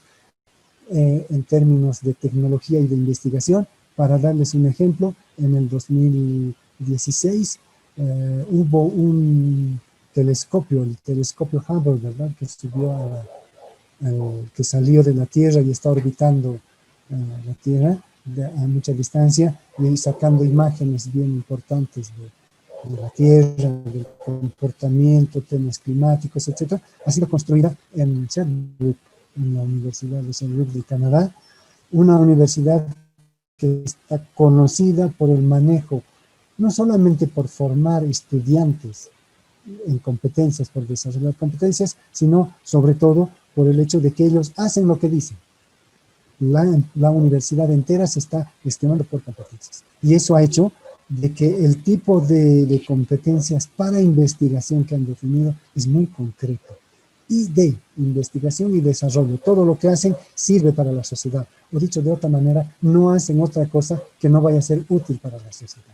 en términos de tecnología y de investigación. Para darles un ejemplo, en el 2016 hubo un telescopio, el telescopio Hubble, ¿verdad?, que salió de la Tierra y está orbitando la Tierra a mucha distancia y sacando imágenes bien importantes de la Tierra, del comportamiento, temas climáticos, etc. Ha sido construida en Sherbrooke, en la Universidad de Sherbrooke de Canadá, una universidad que está conocida por el manejo, no solamente por formar estudiantes en competencias, por desarrollar competencias, sino sobre todo por el hecho de que ellos hacen lo que dicen. La universidad entera se está gestionando por competencias. Y eso ha hecho de que el tipo de competencias para investigación que han definido es muy concreto. Y de investigación y desarrollo, todo lo que hacen sirve para la sociedad. O dicho de otra manera, no hacen otra cosa que no vaya a ser útil para la sociedad.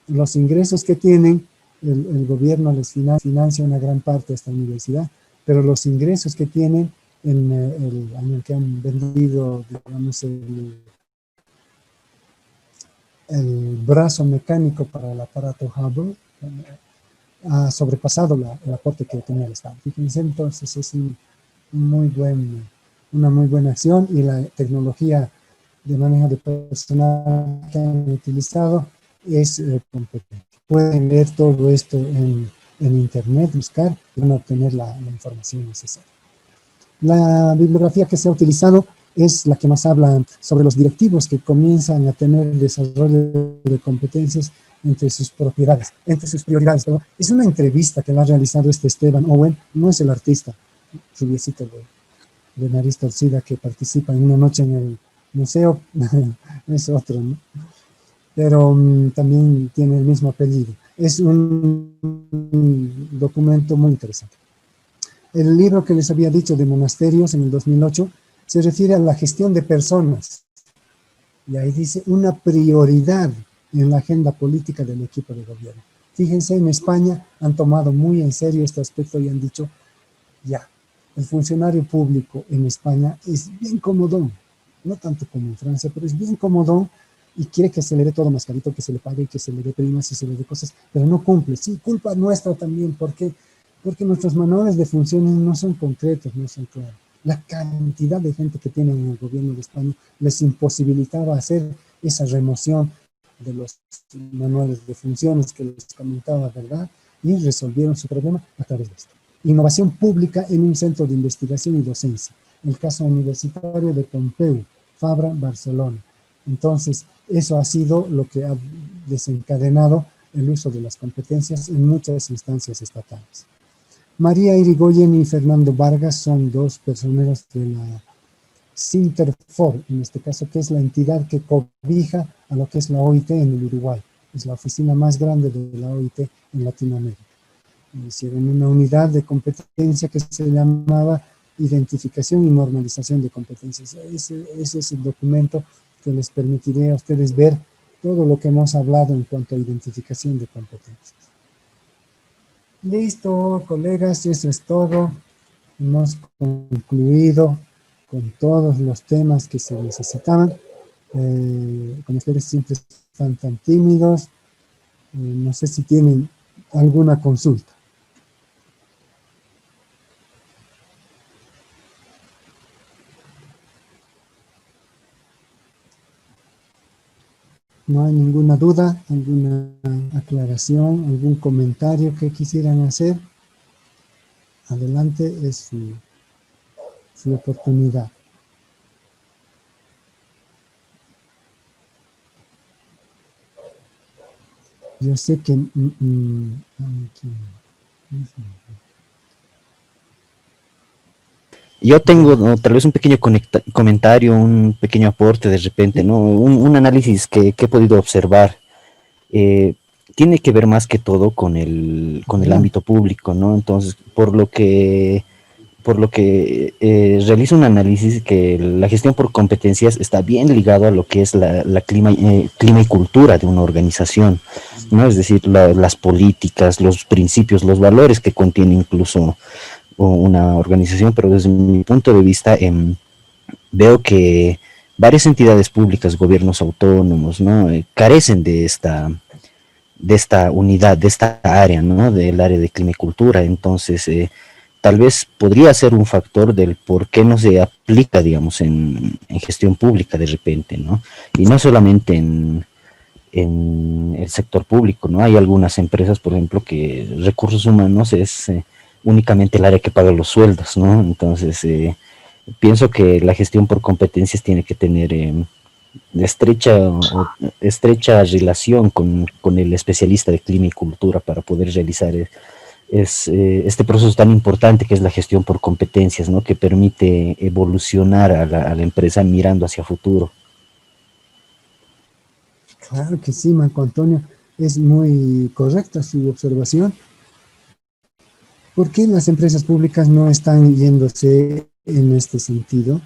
Los ingresos que tienen, el gobierno les financia una gran parte de esta universidad, pero los ingresos que tienen en el año que han vendido, digamos, el brazo mecánico para el aparato Hubble, ha sobrepasado el aporte que tenía el Estado. Fíjense, entonces es una muy buena acción, y la tecnología de manejo de personal que han utilizado es competente. Pueden ver todo esto en internet, buscar, y van a obtener la información necesaria. La bibliografía que se ha utilizado es la que más habla sobre los directivos que comienzan a tener desarrollo de competencias entre sus prioridades. Es una entrevista que la ha realizado Esteban Owen, no es el artista rubiecito de nariz torcida que participa en una noche en el museo, es otro, ¿no? Pero también tiene el mismo apellido. Es un documento muy interesante. El libro que les había dicho de monasterios en el 2008 se refiere a la gestión de personas. Y ahí dice una prioridad en la agenda política del equipo de gobierno. Fíjense, en España han tomado muy en serio este aspecto y han dicho, ya, el funcionario público en España es bien comodón, no tanto como en Francia, pero es bien comodón y quiere que se le dé todo mascarito, que se le pague, que se le dé primas y se le dé cosas, pero no cumple. Sí, culpa nuestra también, porque nuestros manuales de funciones no son concretos, no son claros. La cantidad de gente que tienen en el gobierno de España les imposibilitaba hacer esa remoción de los manuales de funciones que les comentaba, ¿verdad? Y resolvieron su problema a través de esto. Innovación pública en un centro de investigación y docencia. El caso universitario de Pompeu, Fabra, Barcelona. Entonces, eso ha sido lo que ha desencadenado el uso de las competencias en muchas instancias estatales. María Irigoyen y Fernando Vargas son dos personeros de la Sinterfor, en este caso, que es la entidad que cobija a lo que es la OIT en el Uruguay. Es la oficina más grande de la OIT en Latinoamérica. Hicieron una unidad de competencia que se llamaba Identificación y Normalización de Competencias. Ese es el documento que les permitirá a ustedes ver todo lo que hemos hablado en cuanto a identificación de competencias. Listo, colegas, eso es todo. Hemos concluido con todos los temas que se necesitaban. Como ustedes siempre están tan tímidos, no sé si tienen alguna consulta. ¿No hay ninguna duda, alguna aclaración, algún comentario que quisieran hacer? Adelante, es su oportunidad. Yo sé que... Yo tengo, ¿no?, tal vez un pequeño comentario, un pequeño aporte de repente, ¿no? Un análisis que he podido observar. Tiene que ver más que todo con el ámbito público, ¿no? Entonces, por lo que realizo un análisis que la gestión por competencias está bien ligado a lo que es la clima y cultura de una organización, ¿no? Es decir, las políticas, los principios, los valores que contiene incluso una organización, pero desde mi punto de vista veo que varias entidades públicas, gobiernos autónomos, ¿no?, carecen de esta unidad, de esta área, ¿no?, del área de clima y cultura. Entonces, tal vez podría ser un factor del por qué no se aplica, digamos, en gestión pública de repente, ¿no? Y no solamente en el sector público, ¿no? Hay algunas empresas, por ejemplo, que recursos humanos es únicamente el área que paga los sueldos, ¿no? Entonces, pienso que la gestión por competencias tiene que tener estrecha relación con el especialista de clima y cultura para poder realizar este proceso tan importante que es la gestión por competencias, ¿no?, que permite evolucionar a la empresa mirando hacia futuro. Claro que sí, Marco Antonio, es muy correcta su observación. ¿Por qué las empresas públicas no están yéndose en este sentido?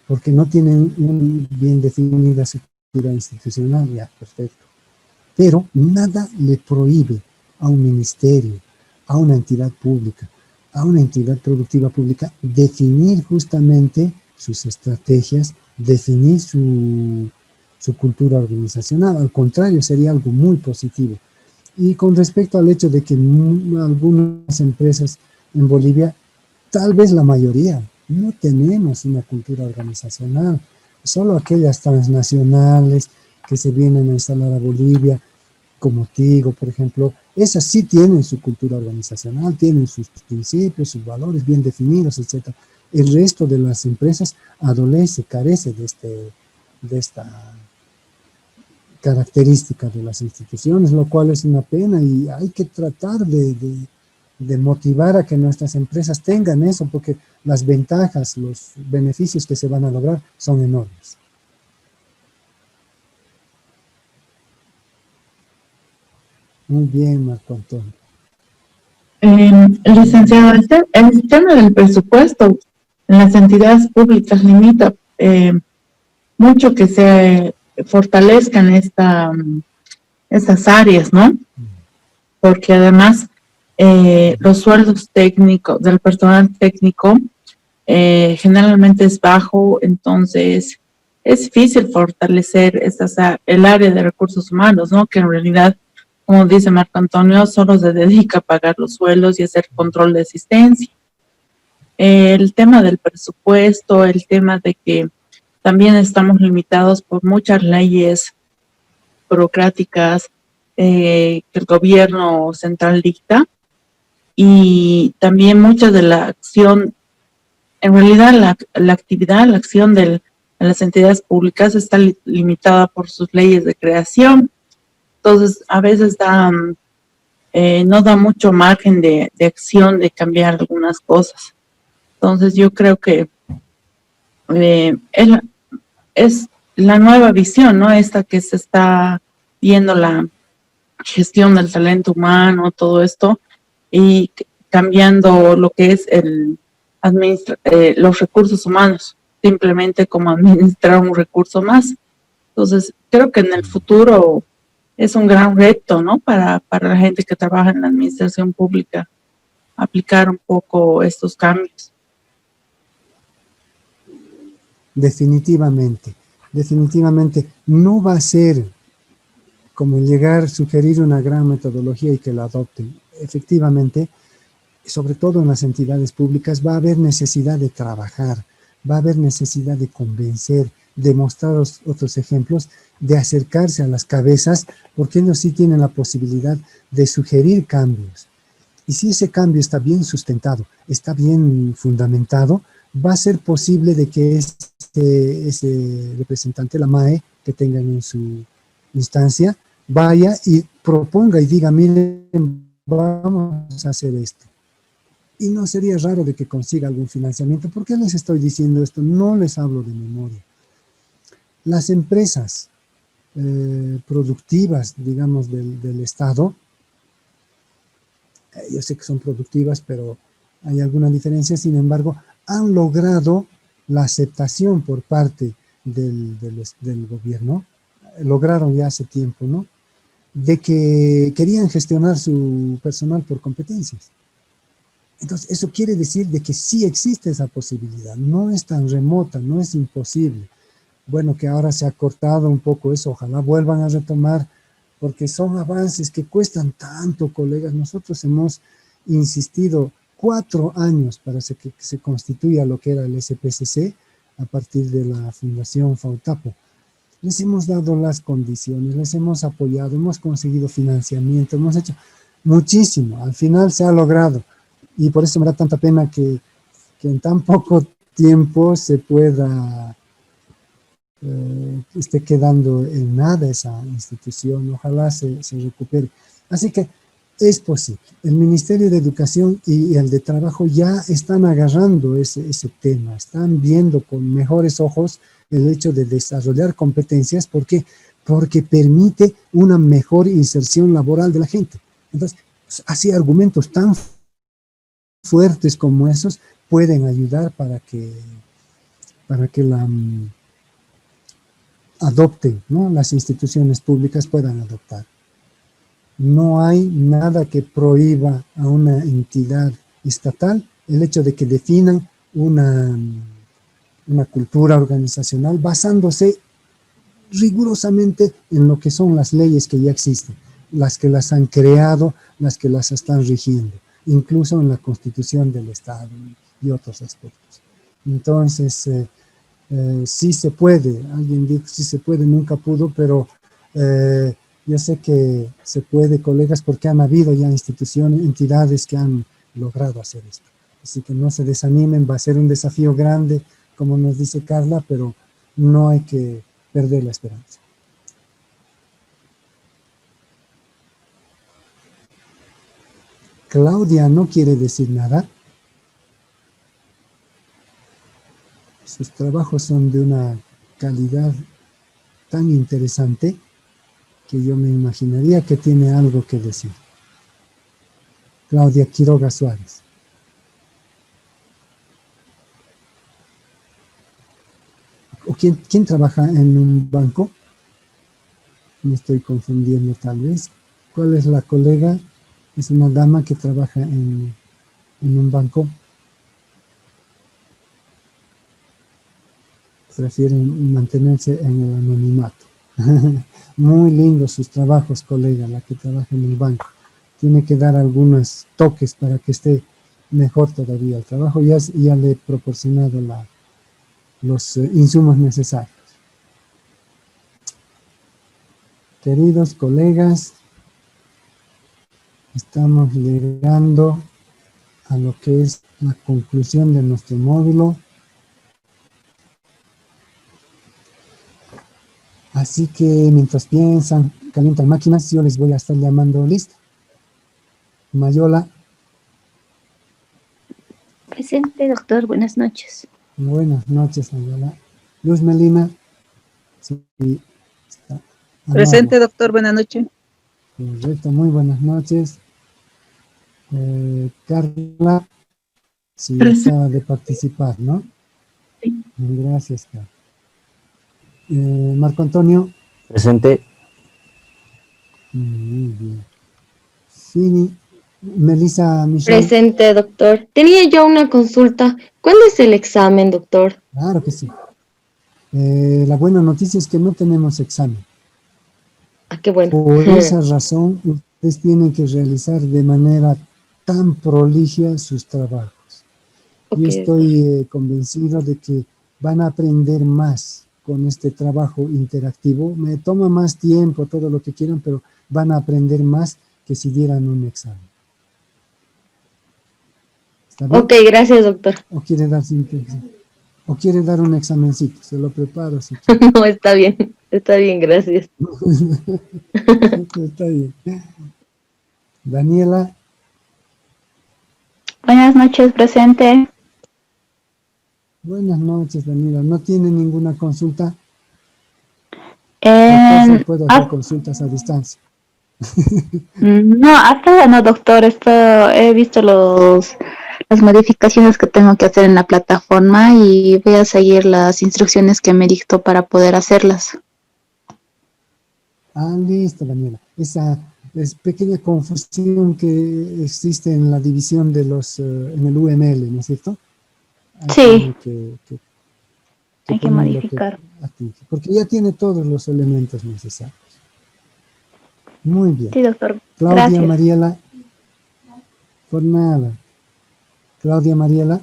Porque no tienen bien definida su cultura institucional, ya, perfecto. Pero nada le prohíbe a un ministerio, a una entidad pública, a una entidad productiva pública, definir justamente sus estrategias, definir su cultura organizacional. Al contrario, sería algo muy positivo. Y con respecto al hecho de que algunas empresas en Bolivia, tal vez la mayoría, no tenemos una cultura organizacional, solo aquellas transnacionales que se vienen a instalar a Bolivia, como Tigo, por ejemplo, esas sí tienen su cultura organizacional, tienen sus principios, sus valores bien definidos, etc. El resto de las empresas carece de esta característica de las instituciones, lo cual es una pena y hay que tratar de motivar a que nuestras empresas tengan eso, porque las ventajas, los beneficios que se van a lograr son enormes. Muy bien, Marco Antonio. Licenciado, el tema del presupuesto en las entidades públicas limita mucho que se fortalezcan estas áreas, ¿no? Porque además los sueldos técnicos del personal técnico generalmente es bajo, entonces es difícil fortalecer el área de recursos humanos, ¿no? Que en realidad, como dice Marco Antonio, solo se dedica a pagar los sueldos y hacer control de asistencia. El tema del presupuesto, el tema de que también estamos limitados por muchas leyes burocráticas que el gobierno central dicta, y también mucha de la acción, en realidad la actividad, la acción de las entidades públicas está limitada por sus leyes de creación. Entonces, a veces no da mucho margen de acción de cambiar algunas cosas. Entonces, yo creo que es la nueva visión, ¿no? Esta que se está viendo, la gestión del talento humano, todo esto, y cambiando lo que es los recursos humanos, simplemente como administrar un recurso más. Entonces, creo que en el futuro es un gran reto, ¿no? Para la gente que trabaja en la administración pública, aplicar un poco estos cambios. Definitivamente, definitivamente no va a ser como llegar, sugerir una gran metodología y que la adopten. Efectivamente, sobre todo en las entidades públicas, va a haber necesidad de trabajar, va a haber necesidad de convencer, de mostrar otros ejemplos, de acercarse a las cabezas, porque ellos sí tienen la posibilidad de sugerir cambios. Y si ese cambio está bien sustentado, está bien fundamentado, va a ser posible de que ese representante, la MAE, que tengan en su instancia, vaya y proponga y diga, miren, vamos a hacer esto. Y no sería raro de que consiga algún financiamiento. ¿Por qué les estoy diciendo esto? No les hablo de memoria. Las empresas productivas, digamos, del Estado, yo sé que son productivas, pero hay alguna diferencia, sin embargo, han logrado la aceptación por parte del gobierno, lograron ya hace tiempo, ¿no? De que querían gestionar su personal por competencias. Entonces, eso quiere decir de que sí existe esa posibilidad, no es tan remota, no es imposible. Bueno, que ahora se ha cortado un poco eso, ojalá vuelvan a retomar, porque son avances que cuestan tanto, colegas. Nosotros hemos insistido 4 años para que se constituya lo que era el SPCC a partir de la Fundación Fautapo. Les hemos dado las condiciones, les hemos apoyado, hemos conseguido financiamiento, hemos hecho muchísimo. Al final se ha logrado. Y por eso me da tanta pena que en tan poco tiempo se pueda, esté quedando en nada esa institución. Ojalá se recupere. Así que es posible. El Ministerio de Educación y el de Trabajo ya están agarrando ese tema, están viendo con mejores ojos el hecho de desarrollar competencias. ¿Por qué? Porque permite una mejor inserción laboral de la gente. Entonces, así argumentos tan fuertes como esos pueden ayudar para que la adopten, ¿no? Las instituciones públicas puedan adoptar. No hay nada que prohíba a una entidad estatal el hecho de que definan una cultura organizacional basándose rigurosamente en lo que son las leyes que ya existen, las que las han creado, las que las están rigiendo, incluso en la Constitución del Estado y otros aspectos. Entonces, sí se puede, alguien dijo sí se puede, nunca pudo, pero yo sé que se puede, colegas, porque han habido ya instituciones, entidades que han logrado hacer esto. Así que no se desanimen, va a ser un desafío grande, como nos dice Carla, pero no hay que perder la esperanza. Claudia no quiere decir nada. Sus trabajos son de una calidad tan interesante que yo me imaginaría que tiene algo que decir. Claudia Quiroga Suárez. ¿O quién trabaja en un banco? Me estoy confundiendo tal vez. ¿Cuál es la colega? Es una dama que trabaja en un banco. Prefieren mantenerse en el anonimato. Muy lindos sus trabajos, colega, la que trabaja en el banco. Tiene que dar algunos toques para que esté mejor todavía el trabajo. Ya le he proporcionado los insumos necesarios. Queridos colegas, estamos llegando a lo que es la conclusión de nuestro módulo. Así que mientras piensan, calientan máquinas, yo les voy a estar llamando, listo. Mayola, Presente, doctor. Buenas noches. buenas noches, Mayola. Luz Melina, sí, está. Presente, doctor, buenas noches. Correcto, muy buenas noches. Carla, sí, Presente. acaba de participar, ¿no? Sí. Gracias, Carla. Marco Antonio, Presente. muy bien. Fini, Melissa Michelle, Presente, doctor. Tenía yo una consulta. ¿Cuándo es el examen, doctor? claro que sí. La buena noticia es que no tenemos examen. Ah, qué bueno. Por esa razón, ustedes tienen que realizar de manera tan prolija sus trabajos. Ok, Yo doctor. estoy convencido de que van a aprender más con este trabajo interactivo. Me toma más tiempo, todo lo que quieran, pero van a aprender más que si dieran un examen. ¿Está bien? Ok, gracias, doctor. ¿O quiere dar o quiere dar un examencito? Se lo preparo si quiere. No, está bien, gracias. Está bien. Daniela, Buenas noches, presente. buenas noches, Daniela. ¿No tiene ninguna consulta? Eh, ¿Acaso puedo hacer consultas a distancia? no, hasta ahora no, doctor. He visto las modificaciones que tengo que hacer en la plataforma y voy a seguir las instrucciones que me dictó para poder hacerlas. Ah, listo, Daniela. Esa es pequeña confusión que existe en la división de en el UML, ¿no es cierto? Ahí Sí, tiene hay que ponerlo modificar. aquí, porque ya tiene todos los elementos necesarios. Muy bien. Sí, doctor. Claudia Gracias. Mariela, por nada. Claudia Mariela.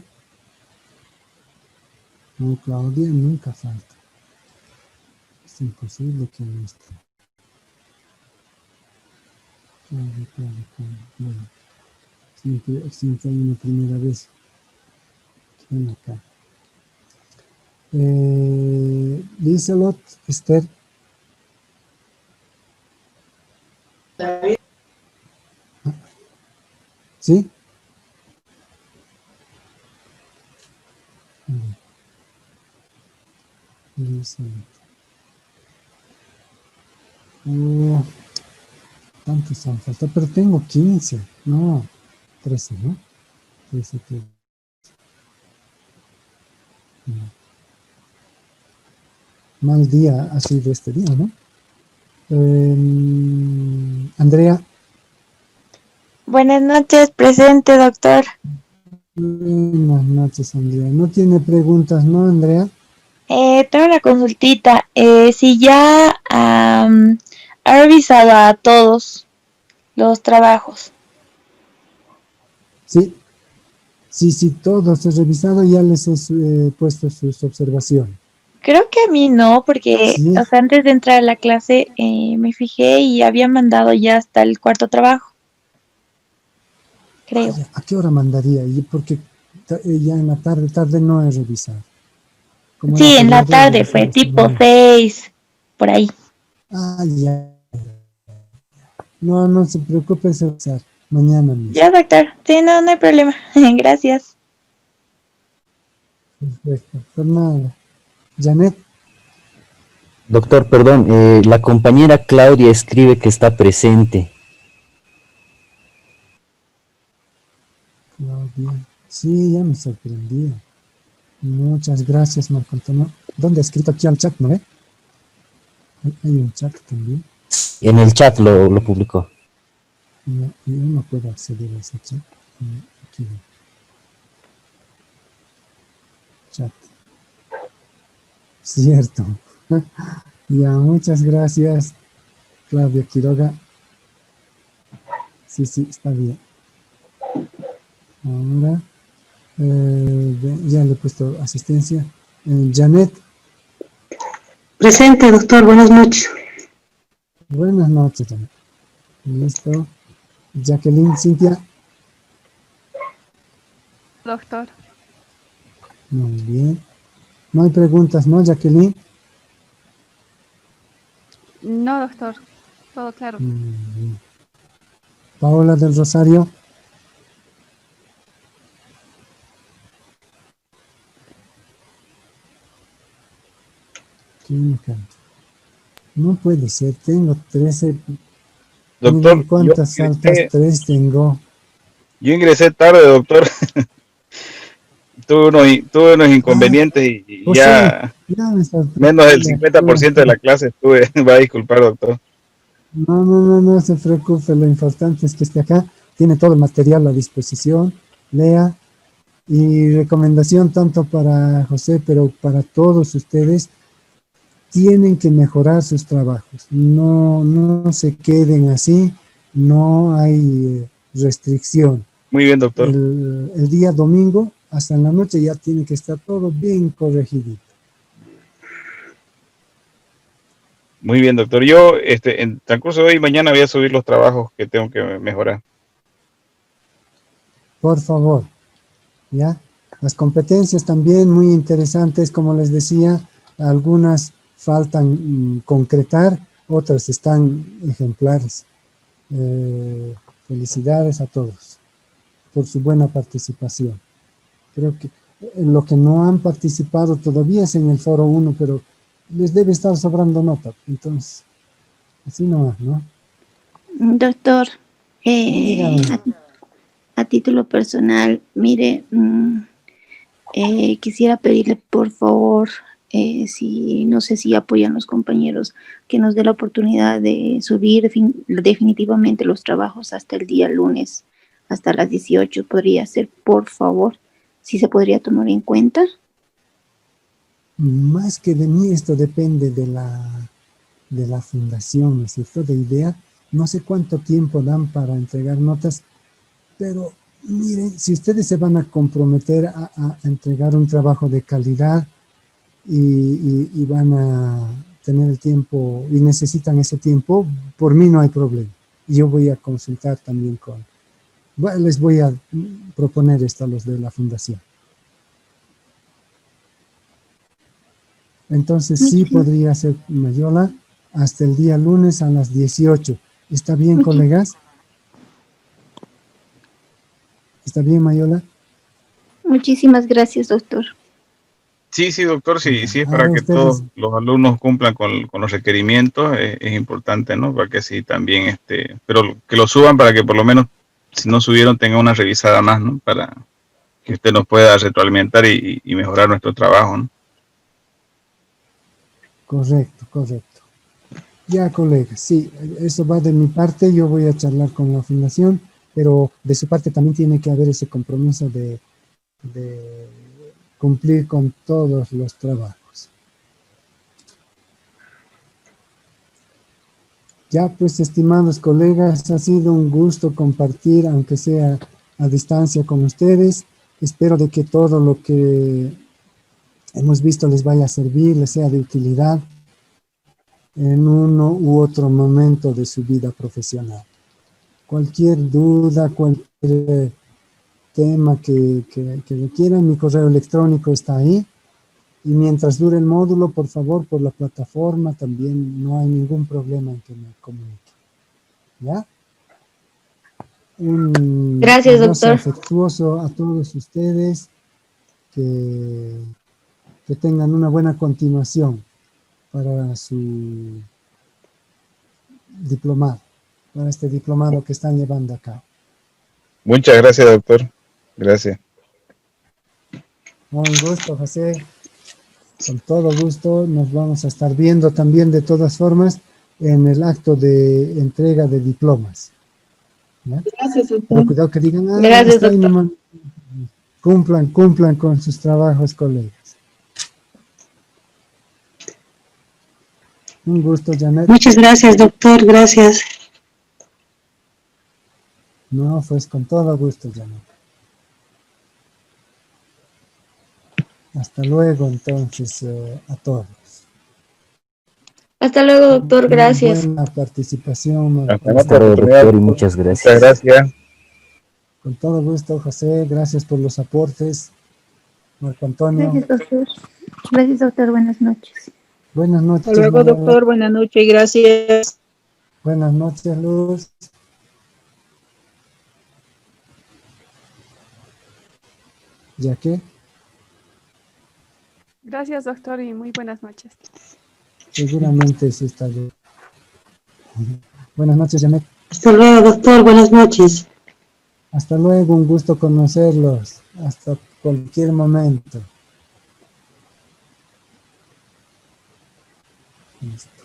No, Claudia nunca falta. Es imposible que no esté. Claudia. Bueno, siempre hay una primera vez. Ven acá. Liselot, Esther. ¿Sí? Liselot. Oh, tantos han faltado, pero tengo 15. No, 13, ¿no? 13. No. Mal día ha sido este día, ¿no? Andrea. Buenas noches, presente, doctor. Buenas noches, Andrea. No tiene preguntas, ¿no, Andrea? Tengo una consultita. Si ya ha revisado a todos los trabajos. Sí. Sí, todos he revisado, ya les he puesto sus observaciones. Creo que a mí no, porque Sí. o sea, antes de entrar a la clase me fijé y había mandado ya hasta el cuarto trabajo. Creo. Vaya, ¿a qué hora mandaría? Porque ya en la tarde no he revisado. Como era Sí, en la feriado, he tarde revisado fue esta tipo mañana. 6, por ahí. Ah, ya. No se preocupe, César. Mañana mismo. Ya, doctor. Sí, no hay problema. Gracias. Perfecto. Pues nada. Janet. Doctor, perdón, la compañera Claudia escribe que está presente. Claudia. Sí, ya me sorprendía. Muchas gracias, Marco Antonio. ¿Dónde ha escrito aquí al chat, no ve? Hay un chat también. En el chat lo publicó. No, yo no puedo acceder a ese chat. Aquí. Chat. Cierto. Ya, muchas gracias, Claudia Quiroga. Sí, está bien. Ahora, ya le he puesto asistencia. Janet. Presente, doctor, buenas noches. Buenas noches, Janet. Listo. Jacqueline, Cintia. Doctor. Muy bien. No hay preguntas, ¿no, Jacqueline? No, doctor. Todo claro. Paola del Rosario. No puede ser, tengo 13. Doctor, Miren cuántas altas, 3 tengo. yo ingresé tarde, doctor. Tuve unos inconvenientes y José, ya ya me menos del sorprende. 50% de la clase estuve. Va a disculpar, doctor. No se preocupe, lo importante es que esté acá, tiene todo el material a disposición, lea, y recomendación tanto para José, pero para todos ustedes, tienen que mejorar sus trabajos, no se queden así, no hay restricción. Muy bien, doctor. El día domingo, hasta en la noche, ya tiene que estar todo bien corregidito. Muy bien, doctor. Yo, en transcurso de hoy y mañana voy a subir los trabajos que tengo que mejorar. Por favor, ¿ya? Las competencias también muy interesantes, como les decía, algunas faltan concretar, otras están ejemplares. Felicidades a todos por su buena participación. Creo que lo que no han participado todavía es en el foro 1, pero les debe estar sobrando nota. Entonces, así nomás, ¿no? Doctor, Dígame. a título personal, mire, quisiera pedirle por favor, si no sé si apoyan los compañeros, que nos dé la oportunidad de subir definitivamente los trabajos hasta el día lunes, hasta las 18, podría ser, por favor, si se podría tomar en cuenta. Más que de mí, esto depende de la fundación, ¿no es cierto? De IDEA. No sé cuánto tiempo dan para entregar notas, pero miren, si ustedes se van a comprometer a entregar un trabajo de calidad y van a tener el tiempo y necesitan ese tiempo, por mí no hay problema. Yo voy a consultar también les voy a proponer esto a los de la fundación. Entonces sí podría ser, Mayola, hasta el día lunes a las 18. ¿Está bien, colegas? ¿Está bien, Mayola? Muchísimas gracias, doctor. Sí, doctor, sí es para Ahora que ustedes, todos los alumnos cumplan con los requerimientos, es importante, ¿no? Para que sí también, pero que lo suban para que por lo menos, si no subieron, tengan una revisada más, ¿no? Para que usted nos pueda retroalimentar y mejorar nuestro trabajo, ¿no? correcto. Ya, colegas, sí, eso va de mi parte, yo voy a charlar con la fundación, pero de su parte también tiene que haber ese compromiso de cumplir con todos los trabajos. Ya, pues, estimados colegas, ha sido un gusto compartir, aunque sea a distancia, con ustedes. Espero de que todo lo que hemos visto les vaya a servir, les sea de utilidad en uno u otro momento de su vida profesional. Cualquier duda, cualquier tema que requieran, mi correo electrónico está ahí. Y mientras dure el módulo, por favor, por la plataforma también no hay ningún problema en que me comunique. ¿Ya? Un Gracias, abrazo doctor. afectuoso a todos ustedes. Que tengan una buena continuación para su diplomado, para este diplomado que están llevando a cabo. Muchas gracias, doctor. Gracias. Un gusto, José. Con todo gusto, nos vamos a estar viendo también de todas formas en el acto de entrega de diplomas. ¿Ya? Gracias, doctor. Pero cuidado que digan, Gracias, hasta ahí doctor. nomás. Cumplan con sus trabajos, colegas. Un gusto, Janet. Muchas gracias, doctor. Gracias. No, pues con todo gusto, Janet. Hasta luego, entonces, a todos. Hasta luego, doctor. Gracias. Buena participación. Hasta en Hasta otra luego, oportunidad. doctor, y muchas gracias. Muchas gracias. Con todo gusto, José. Gracias por los aportes. Marco Antonio. Gracias, doctor. Gracias, doctor. Buenas noches. Buenas noches. Hasta luego, Manuela. doctor. Buenas noches y gracias. Buenas noches, Luz. ¿Ya qué? Gracias, doctor, y muy buenas noches. Seguramente sí está bien. Buenas noches, Janet. Hasta luego, doctor. Buenas noches. Hasta luego, un gusto conocerlos. Hasta cualquier momento. Listo.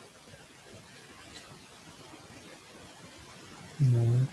Ya.